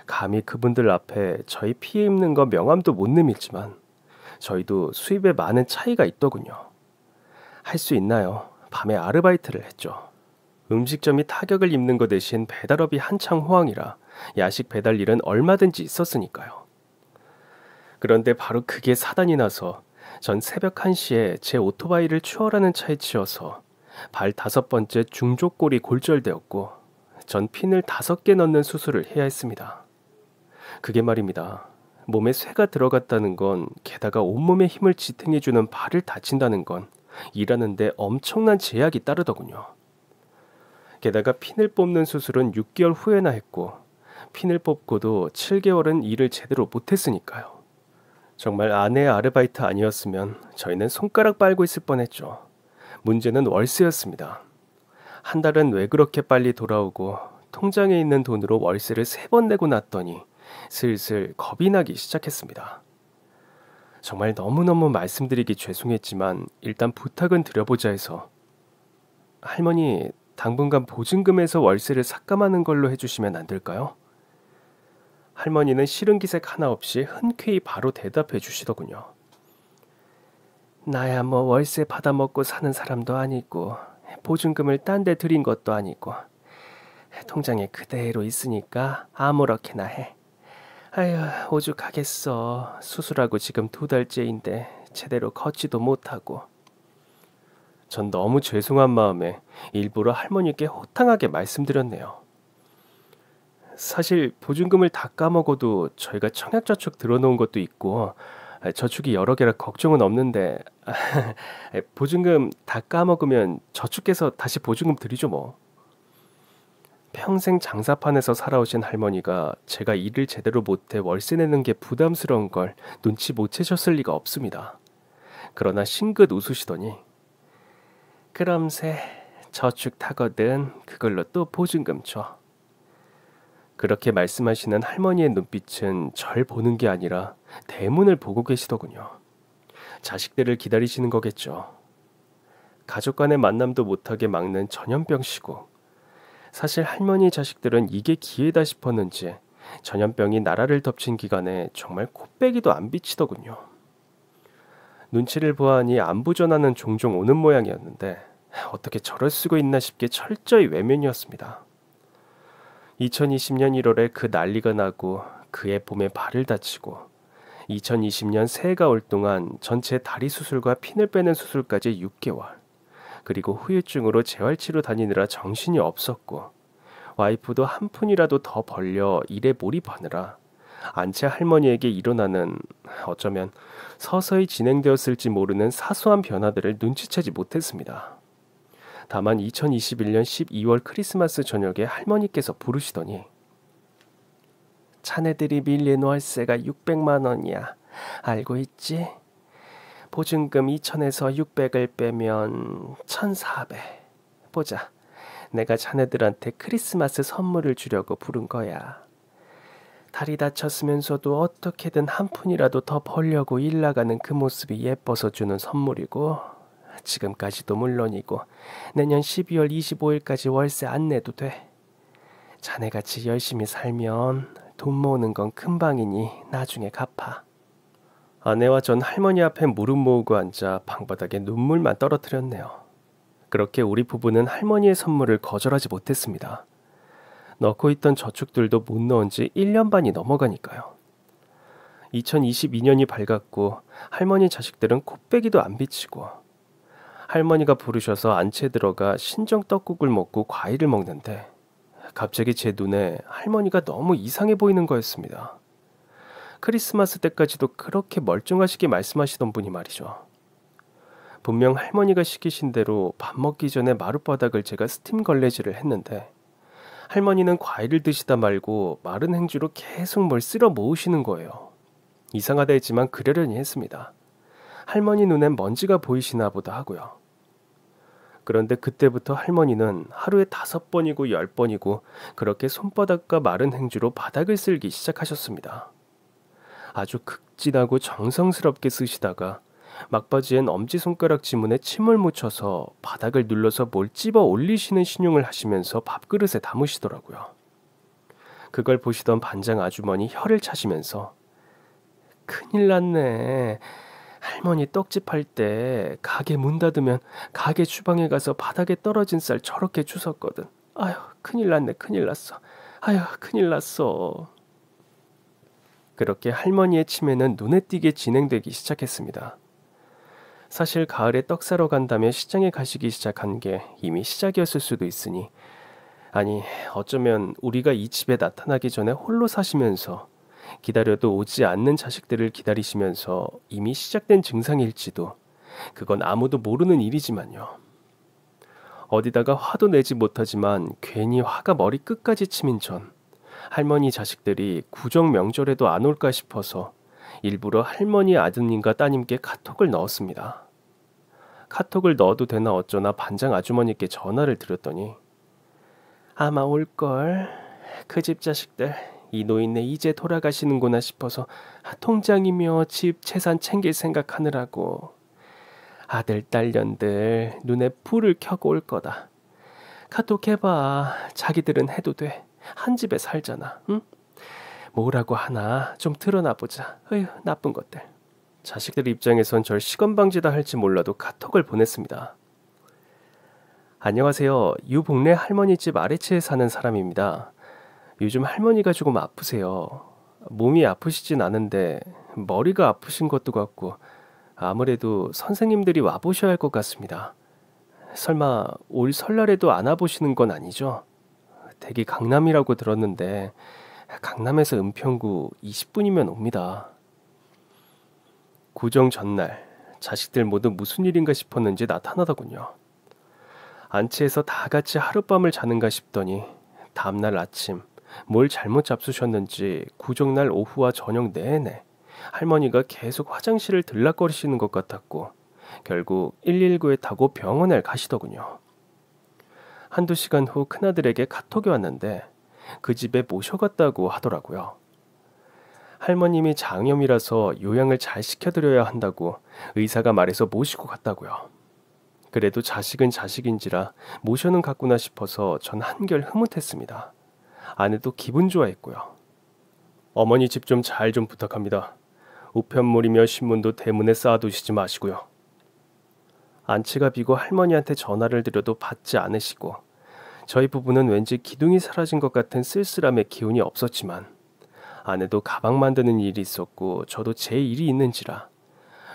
감히 그분들 앞에 저희 피해 입는 거 명함도 못 내밀지만 저희도 수입에 많은 차이가 있더군요. 할 수 있나요? 밤에 아르바이트를 했죠. 음식점이 타격을 입는 것 대신 배달업이 한창 호황이라 야식 배달 일은 얼마든지 있었으니까요. 그런데 바로 그게 사단이 나서 전 새벽 1시에 제 오토바이를 추월하는 차에 치여서 발 5번째 중족골이 골절되었고 전 핀을 5개 넣는 수술을 해야 했습니다. 그게 말입니다. 몸에 쇠가 들어갔다는 건 게다가 온몸에 힘을 지탱해주는 발을 다친다는 건 일하는데 엄청난 제약이 따르더군요. 게다가 핀을 뽑는 수술은 6개월 후에나 했고 핀을 뽑고도 7개월은 일을 제대로 못했으니까요. 정말 아내의 아르바이트 아니었으면 저희는 손가락 빨고 있을 뻔했죠. 문제는 월세였습니다. 한 달은 왜 그렇게 빨리 돌아오고 통장에 있는 돈으로 월세를 3번 내고 났더니 슬슬 겁이 나기 시작했습니다. 정말 너무너무 말씀드리기 죄송했지만 일단 부탁은 드려보자 해서 할머니 당분간 보증금에서 월세를 삭감하는 걸로 해주시면 안 될까요? 할머니는 싫은 기색 하나 없이 흔쾌히 바로 대답해 주시더군요. 나야 뭐 월세 받아먹고 사는 사람도 아니고 보증금을 딴 데 들인 것도 아니고 통장에 그대로 있으니까 아무렇게나 해. 아휴, 오죽하겠어. 수술하고 지금 2달째인데 제대로 걷지도 못하고. 전 너무 죄송한 마음에 일부러 할머니께 호탕하게 말씀드렸네요. 사실 보증금을 다 까먹어도 저희가 청약저축 들어놓은 것도 있고 저축이 여러 개라 걱정은 없는데 보증금 다 까먹으면 저축해서 다시 보증금 드리죠 뭐. 평생 장사판에서 살아오신 할머니가 제가 일을 제대로 못해 월세 내는 게 부담스러운 걸 눈치 못 채셨을 리가 없습니다. 그러나 싱긋 웃으시더니 그럼세 저축 타거든 그걸로 또 보증금 줘. 그렇게 말씀하시는 할머니의 눈빛은 절 보는 게 아니라 대문을 보고 계시더군요. 자식들을 기다리시는 거겠죠. 가족 간의 만남도 못하게 막는 전염병 시국. 사실 할머니 자식들은 이게 기회다 싶었는지 전염병이 나라를 덮친 기간에 정말 코빼기도 안 비치더군요. 눈치를 보아하니 안부 전화는 종종 오는 모양이었는데 어떻게 저럴 수가 있나 싶게 철저히 외면이었습니다. 2020년 1월에 그 난리가 나고 그해 봄에 발을 다치고 2020년 새해가 올 동안 전체 다리 수술과 핀을 빼는 수술까지 6개월, 그리고 후유증으로 재활치료 다니느라 정신이 없었고 와이프도 한 푼이라도 더 벌려 일에 몰입하느라 안채 할머니에게 일어나는, 어쩌면 서서히 진행되었을지 모르는 사소한 변화들을 눈치채지 못했습니다. 다만 2021년 12월 크리스마스 저녁에 할머니께서 부르시더니 자네들이 밀린 월세가 600만 원이야. 알고 있지? 보증금 2천에서 600을 빼면 1,400. 보자. 내가 자네들한테 크리스마스 선물을 주려고 부른 거야. 다리 다쳤으면서도 어떻게든 한 푼이라도 더 벌려고 일 나가는 그 모습이 예뻐서 주는 선물이고, 지금까지도 물론이고 내년 12월 25일까지 월세 안 내도 돼. 자네같이 열심히 살면 돈 모으는 건 금방이니 나중에 갚아. 아내와 전 할머니 앞에 무릎 모으고 앉아 방바닥에 눈물만 떨어뜨렸네요. 그렇게 우리 부부는 할머니의 선물을 거절하지 못했습니다. 넣고 있던 저축들도 못 넣은 지 1년 반이 넘어가니까요. 2022년이 밝았고 할머니 자식들은 코빼기도 안 비치고, 할머니가 부르셔서 안채 들어가 신정 떡국을 먹고 과일을 먹는데 갑자기 제 눈에 할머니가 너무 이상해 보이는 거였습니다. 크리스마스 때까지도 그렇게 멀쩡하시게 말씀하시던 분이 말이죠. 분명 할머니가 시키신 대로 밥 먹기 전에 마룻바닥을 제가 스팀 걸레질을 했는데 할머니는 과일을 드시다 말고 마른 행주로 계속 뭘 쓸어 모으시는 거예요. 이상하다 했지만 그러려니 했습니다. 할머니 눈엔 먼지가 보이시나 보다 하고요. 그런데 그때부터 할머니는 하루에 5번이고 10번이고 그렇게 손바닥과 마른 행주로 바닥을 쓸기 시작하셨습니다. 아주 극진하고 정성스럽게 쓰시다가 막바지엔 엄지손가락 지문에 침을 묻혀서 바닥을 눌러서 뭘 찝어 올리시는 신용을 하시면서 밥그릇에 담으시더라고요. 그걸 보시던 반장 아주머니 혀를 차시면서 큰일 났네. 할머니 떡집 할 때 가게 문 닫으면 가게 주방에 가서 바닥에 떨어진 쌀 저렇게 주웠거든. 아휴, 큰일 났네, 큰일 났어. 아휴, 큰일 났어. 그렇게 할머니의 치매는 눈에 띄게 진행되기 시작했습니다. 사실 가을에 떡 사러 간다며 시장에 가시기 시작한 게 이미 시작이었을 수도 있으니, 아니 어쩌면 우리가 이 집에 나타나기 전에 홀로 사시면서 기다려도 오지 않는 자식들을 기다리시면서 이미 시작된 증상일지도, 그건 아무도 모르는 일이지만요. 어디다가 화도 내지 못하지만 괜히 화가 머리 끝까지 치민 전 할머니 자식들이 구정 명절에도 안 올까 싶어서 일부러 할머니 아드님과 따님께 카톡을 넣었습니다. 카톡을 넣어도 되나 어쩌나 반장 아주머니께 전화를 드렸더니 아마 올걸. 그 집 자식들 이 노인네 이제 돌아가시는구나 싶어서 통장이며 집 재산 챙길 생각하느라고 아들 딸년들 눈에 불을 켜고 올 거다. 카톡 해봐. 자기들은 해도 돼. 한 집에 살잖아. 응? 뭐라고 하나 좀 드러나보자. 어휴, 나쁜 것들. 자식들 입장에선 절 시건방지다 할지 몰라도 카톡을 보냈습니다. 안녕하세요. 유복래 할머니 집 아래층에 사는 사람입니다. 요즘 할머니가 조금 아프세요. 몸이 아프시진 않은데 머리가 아프신 것도 같고 아무래도 선생님들이 와보셔야 할 것 같습니다. 설마 올 설날에도 안 와보시는 건 아니죠? 댁이 강남이라고 들었는데 강남에서 은평구 20분이면 옵니다. 구정 전날 자식들 모두 무슨 일인가 싶었는지 나타나더군요. 안치에서 다 같이 하룻밤을 자는가 싶더니 다음날 아침 뭘 잘못 잡수셨는지 구정날 오후와 저녁 내내 할머니가 계속 화장실을 들락거리시는 것 같았고 결국 119에 타고 병원에 가시더군요. 한두 시간 후 큰아들에게 카톡이 왔는데 그 집에 모셔갔다고 하더라고요. 할머님이 장염이라서 요양을 잘 시켜드려야 한다고 의사가 말해서 모시고 갔다고요. 그래도 자식은 자식인지라 모셔는 갔구나 싶어서 전 한결 흐뭇했습니다. 아내도 기분 좋아했고요. 어머니 집 좀 잘 좀 부탁합니다. 우편물이며 신문도 대문에 쌓아두시지 마시고요. 안치가 비고 할머니한테 전화를 드려도 받지 않으시고 저희 부부는 왠지 기둥이 사라진 것 같은 쓸쓸함에 기운이 없었지만 아내도 가방 만드는 일이 있었고 저도 제 일이 있는지라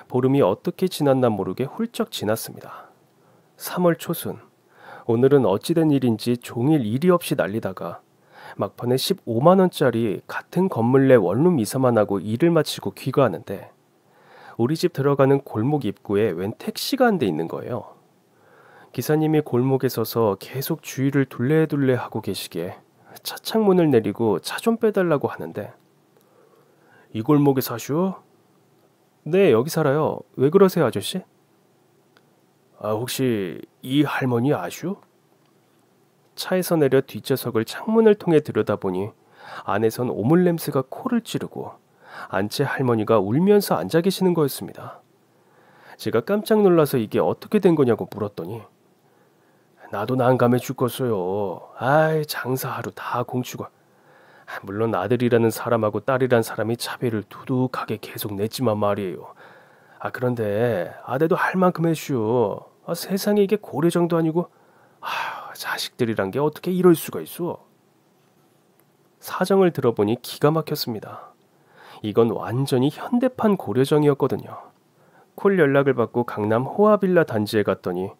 보름이 어떻게 지났나 모르게 훌쩍 지났습니다. 3월 초순, 오늘은 어찌된 일인지 종일 일이 없이 날리다가 막판에 15만 원짜리 같은 건물 내 원룸 이사만 하고 일을 마치고 귀가하는데 우리 집 들어가는 골목 입구에 웬 택시가 한 대 있는 거예요. 기사님이 골목에 서서 계속 주위를 둘레둘레 하고 계시기에 차 창문을 내리고 차 좀 빼달라고 하는데 이 골목에 사슈? 네, 여기 살아요. 왜 그러세요, 아저씨? 혹시 이 할머니 아슈? 차에서 내려 뒷좌석을 창문을 통해 들여다보니 안에선 오물냄새가 코를 찌르고 안채 할머니가 울면서 앉아 계시는 거였습니다. 제가 깜짝 놀라서 이게 어떻게 된 거냐고 물었더니 나도 난감해 죽겠어요. 장사 하루 다 공치고. 물론 아들이라는 사람하고 딸이란 사람이 차비를 두둑하게 계속 냈지만 말이에요. 그런데 아대도 할 만큼 했슈. 세상에 이게 고래정도 아니고 자식들이란 게 어떻게 이럴 수가 있어. 사정을 들어보니 기가 막혔습니다. 이건 완전히 현대판 고려정이었거든요. 콜 연락을 받고 강남 호아빌라 단지에 갔더니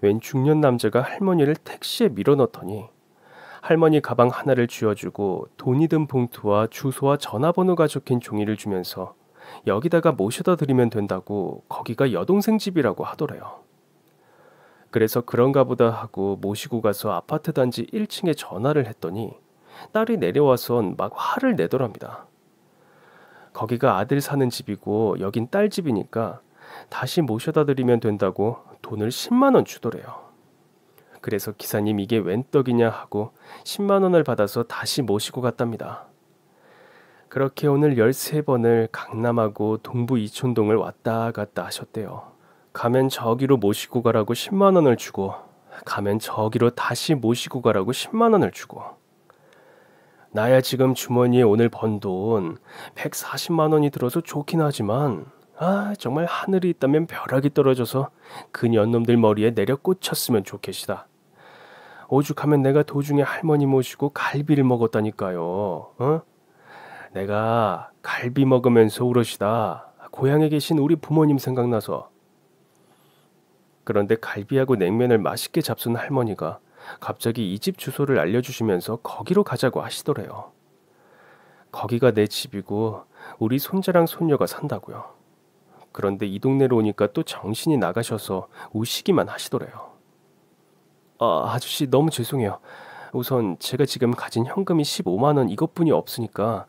웬 중년 남자가 할머니를 택시에 밀어넣더니 할머니 가방 하나를 쥐어주고 돈이 든 봉투와 주소와 전화번호가 적힌 종이를 주면서 여기다가 모셔다 드리면 된다고 거기가 여동생 집이라고 하더래요. 그래서 그런가 보다 하고 모시고 가서 아파트 단지 1층에 전화를 했더니 딸이 내려와선 막 화를 내더랍니다. 거기가 아들 사는 집이고 여긴 딸 집이니까 다시 모셔다 드리면 된다고 돈을 10만 원 주더래요. 그래서 기사님 이게 웬 떡이냐 하고 10만 원을 받아서 다시 모시고 갔답니다. 그렇게 오늘 13번을 강남하고 동부 이촌동을 왔다 갔다 하셨대요. 가면 저기로 모시고 가라고 10만 원을 주고 가면 저기로 다시 모시고 가라고 10만 원을 주고 나야 지금 주머니에 오늘 번 돈 140만 원이 들어서 좋긴 하지만 정말 하늘이 있다면 벼락이 떨어져서 그 년놈들 머리에 내려 꽂혔으면 좋겠시다. 오죽하면 내가 도중에 할머니 모시고 갈비를 먹었다니까요. 내가 갈비 먹으면서 울으시다 고향에 계신 우리 부모님 생각나서. 그런데 갈비하고 냉면을 맛있게 잡순 할머니가 갑자기 이 집 주소를 알려주시면서 거기로 가자고 하시더래요. 거기가 내 집이고 우리 손자랑 손녀가 산다고요. 그런데 이 동네로 오니까 또 정신이 나가셔서 우시기만 하시더래요. 아저씨 너무 죄송해요. 우선 제가 지금 가진 현금이 15만 원 이것뿐이 없으니까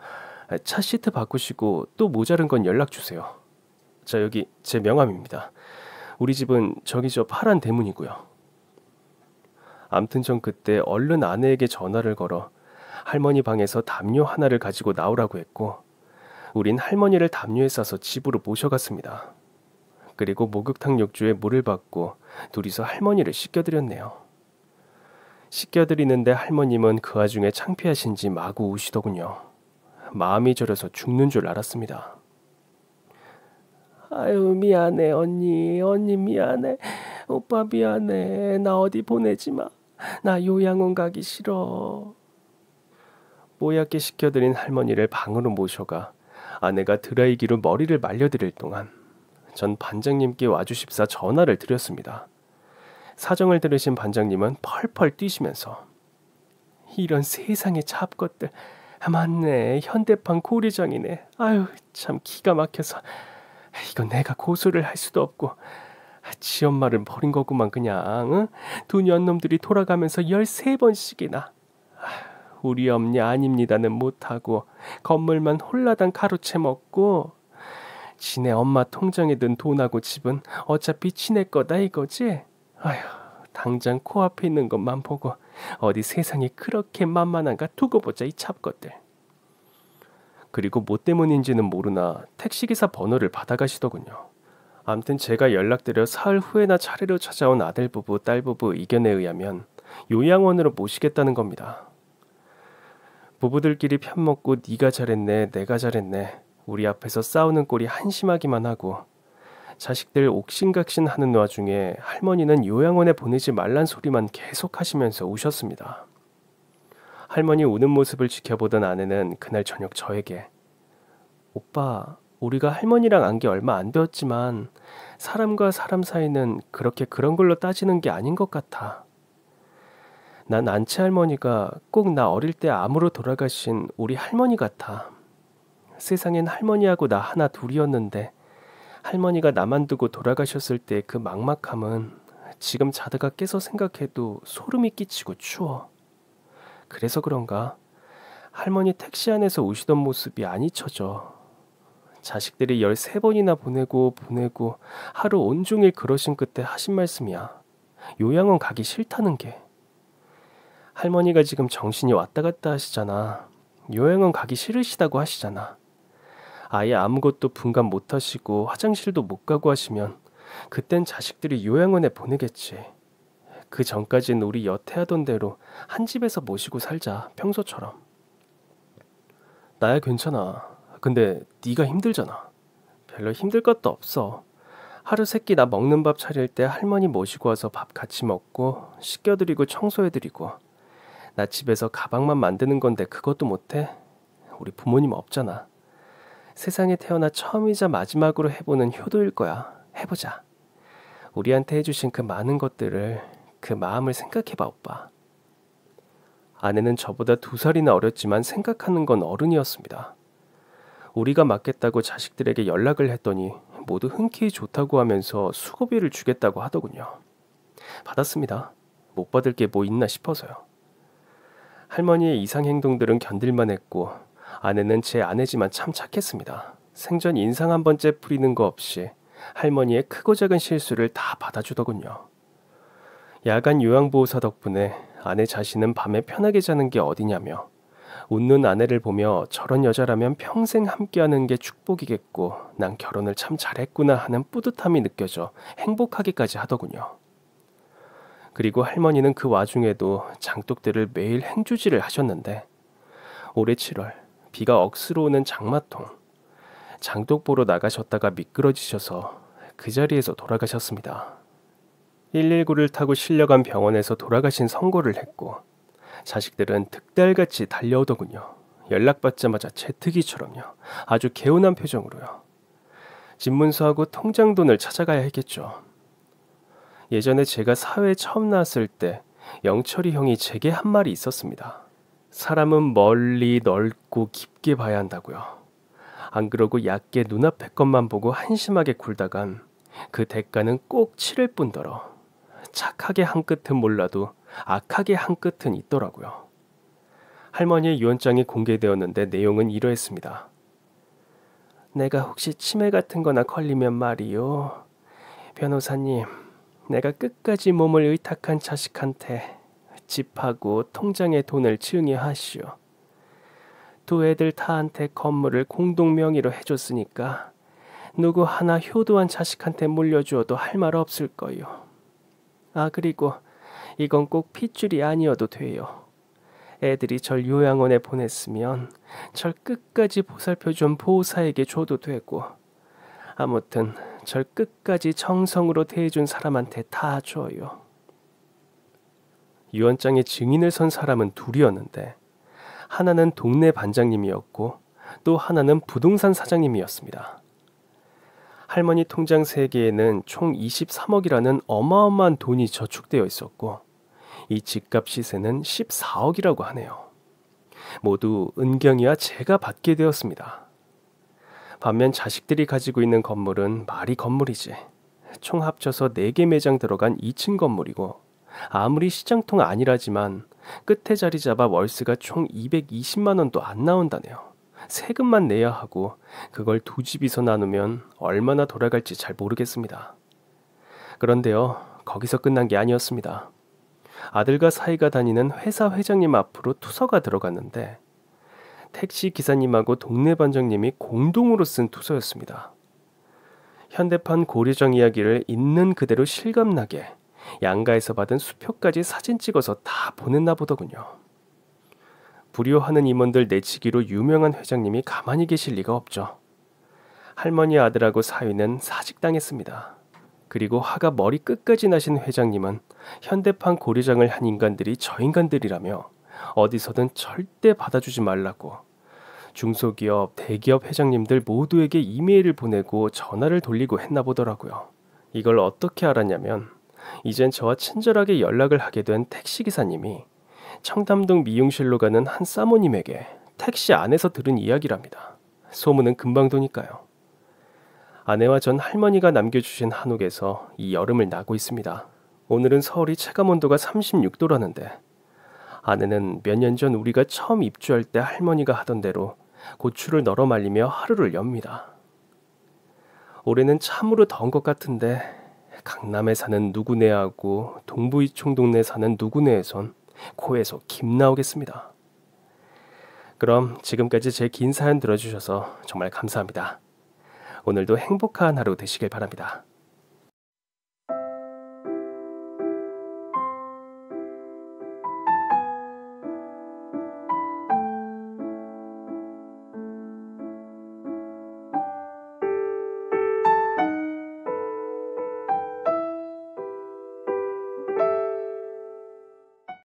차 시트 바꾸시고 또 모자른 건 연락 주세요. 자, 여기 제 명함입니다. 우리 집은 저기 저 파란 대문이고요. 암튼 전 그때 얼른 아내에게 전화를 걸어 할머니 방에서 담요 하나를 가지고 나오라고 했고 우린 할머니를 담요에 싸서 집으로 모셔갔습니다. 그리고 목욕탕 욕조에 물을 받고 둘이서 할머니를 씻겨드렸네요. 씻겨드리는데 할머님은 그 와중에 창피하신지 마구 우시더군요. 마음이 저려서 죽는 줄 알았습니다. 아유 미안해 언니 미안해. 오빠 미안해. 나 어디 보내지 마. 나 요양원 가기 싫어. 뽀얗게 씻겨드린 할머니를 방으로 모셔가 아내가 드라이기로 머리를 말려드릴 동안 전 반장님께 와주십사 전화를 드렸습니다. 사정을 들으신 반장님은 펄펄 뛰시면서 이런 세상의 잡것들. 맞네. 현대판 고리장이네. 아유 참 기가 막혀서 이건 내가 고소를 할 수도 없고 지 엄마를 버린 거구만 그냥. 응? 두 년놈들이 돌아가면서 13번씩이나 우리 엄니 아닙니다는 못하고 건물만 홀라당 가로채 먹고 지네 엄마 통장에 든 돈하고 집은 어차피 지네 거다 이거지? 아휴 당장 코앞에 있는 것만 보고 어디 세상이 그렇게 만만한가 두고 보자 이 잡것들. 그리고 뭐 때문인지는 모르나 택시기사 번호를 받아가시더군요. 암튼 제가 연락드려 사흘 후에나 차례로 찾아온 아들 부부, 딸 부부 의견에 의하면 요양원으로 모시겠다는 겁니다. 부부들끼리 편먹고 네가 잘했네, 내가 잘했네. 우리 앞에서 싸우는 꼴이 한심하기만 하고 자식들 옥신각신 하는 와중에 할머니는 요양원에 보내지 말란 소리만 계속 하시면서 우셨습니다. 할머니 우는 모습을 지켜보던 아내는 그날 저녁 저에게 오빠, 우리가 할머니랑 안 게 얼마 안 되었지만 사람과 사람 사이는 그렇게 그런 걸로 따지는 게 아닌 것 같아. 난 안치 할머니가 꼭 나 어릴 때 암으로 돌아가신 우리 할머니 같아. 세상엔 할머니하고 나 하나 둘이었는데 할머니가 나만 두고 돌아가셨을 때 그 막막함은 지금 자다가 깨서 생각해도 소름이 끼치고 추워. 그래서 그런가 할머니 택시 안에서 우시던 모습이 안 잊혀져. 자식들이 13번이나 보내고 하루 온종일 그러신 끝에 하신 말씀이야. 요양원 가기 싫다는 게. 할머니가 지금 정신이 왔다 갔다 하시잖아. 요양원 가기 싫으시다고 하시잖아. 아예 아무것도 분간 못 하시고 화장실도 못 가고 하시면 그땐 자식들이 요양원에 보내겠지. 그 전까진 우리 여태 하던 대로 한 집에서 모시고 살자, 평소처럼. 나야 괜찮아. 근데 네가 힘들잖아. 별로 힘들 것도 없어. 하루 세끼 나 먹는 밥 차릴 때 할머니 모시고 와서 밥 같이 먹고 씻겨드리고 청소해드리고 나 집에서 가방만 만드는 건데 그것도 못해? 우리 부모님 없잖아. 세상에 태어나 처음이자 마지막으로 해보는 효도일 거야. 해보자. 우리한테 해주신 그 많은 것들을, 그 마음을 생각해봐, 오빠. 아내는 저보다 2살이나 어렸지만 생각하는 건 어른이었습니다. 우리가 맡겠다고 자식들에게 연락을 했더니 모두 흔쾌히 좋다고 하면서 수고비를 주겠다고 하더군요. 받았습니다. 못 받을 게 뭐 있나 싶어서요. 할머니의 이상 행동들은 견딜만 했고 아내는 제 아내지만 참 착했습니다. 생전 인상 한 번째 풀리는 거 없이 할머니의 크고 작은 실수를 다 받아주더군요. 야간 요양보호사 덕분에 아내 자신은 밤에 편하게 자는 게 어디냐며 웃는 아내를 보며 저런 여자라면 평생 함께하는 게 축복이겠고 난 결혼을 참 잘했구나 하는 뿌듯함이 느껴져 행복하기까지 하더군요. 그리고 할머니는 그 와중에도 장독들을 매일 행주질을 하셨는데 올해 7월 비가 억수로 오는 장마통 장독 보러 나가셨다가 미끄러지셔서 그 자리에서 돌아가셨습니다. 119를 타고 실려간 병원에서 돌아가신 선고를 했고 자식들은 득달같이 달려오더군요. 연락받자마자 제트기처럼요. 아주 개운한 표정으로요. 집문서하고 통장돈을 찾아가야 했겠죠. 예전에 제가 사회에 처음 나왔을 때 영철이 형이 제게 한 말이 있었습니다. 사람은 멀리 넓고 깊게 봐야 한다고요. 안 그러고 얕게 눈앞의 것만 보고 한심하게 굴다간 그 대가는 꼭 치를 뿐더러 착하게 한 끝은 몰라도 악하게 한 끝은 있더라고요. 할머니의 유언장이 공개되었는데 내용은 이러했습니다. 내가 혹시 치매 같은 거나 걸리면 말이요. 변호사님, 내가 끝까지 몸을 의탁한 자식한테 집하고 통장에 돈을 증여하시오. 두 애들 다한테 건물을 공동 명의로 해줬으니까 누구 하나 효도한 자식한테 물려주어도 할 말 없을 거요. 아, 그리고 이건 꼭 핏줄이 아니어도 돼요. 애들이 절 요양원에 보냈으면 절 끝까지 보살펴준 보호사에게 줘도 되고 아무튼 절 끝까지 정성으로 대해준 사람한테 다 줘요. 유언장에 증인을 선 사람은 둘이었는데 하나는 동네 반장님이었고 또 하나는 부동산 사장님이었습니다. 할머니 통장 3개에는 총 23억이라는 어마어마한 돈이 저축되어 있었고 이 집값 시세는 14억이라고 하네요. 모두 은경이와 제가 받게 되었습니다. 반면 자식들이 가지고 있는 건물은 말이 건물이지. 총 합쳐서 4개 매장 들어간 2층 건물이고 아무리 시장통 아니라지만 끝에 자리 잡아 월세가 총 220만 원도 안 나온다네요. 세금만 내야 하고 그걸 두 집이서 나누면 얼마나 돌아갈지 잘 모르겠습니다. 그런데요, 거기서 끝난 게 아니었습니다. 아들과 사이가 다니는 회사 회장님 앞으로 투서가 들어갔는데 택시 기사님하고 동네 반장님이 공동으로 쓴 투서였습니다. 현대판 고려정 이야기를 있는 그대로 실감나게 양가에서 받은 수표까지 사진 찍어서 다 보냈나 보더군요. 불효하는 임원들 내치기로 유명한 회장님이 가만히 계실 리가 없죠. 할머니 아들하고 사위는 사직당했습니다. 그리고 화가 머리 끝까지 나신 회장님은 현대판 고려장을 한 인간들이 저 인간들이라며 어디서든 절대 받아주지 말라고 중소기업, 대기업 회장님들 모두에게 이메일을 보내고 전화를 돌리고 했나 보더라고요. 이걸 어떻게 알았냐면 이젠 저와 친절하게 연락을 하게 된 택시기사님이 청담동 미용실로 가는 한 사모님에게 택시 안에서 들은 이야기랍니다. 소문은 금방 도니까요. 아내와 전 할머니가 남겨주신 한옥에서 이 여름을 나고 있습니다. 오늘은 서울이 체감온도가 36도라는데 아내는 몇 년 전 우리가 처음 입주할 때 할머니가 하던 대로 고추를 널어 말리며 하루를 엽니다. 올해는 참으로 더운 것 같은데 강남에 사는 누구네하고 동부이총 동네 사는 누구네에선 코에서 김 나오겠습니다. 그럼 지금까지 제 긴 사연 들어주셔서 정말 감사합니다. 오늘도 행복한 하루 되시길 바랍니다.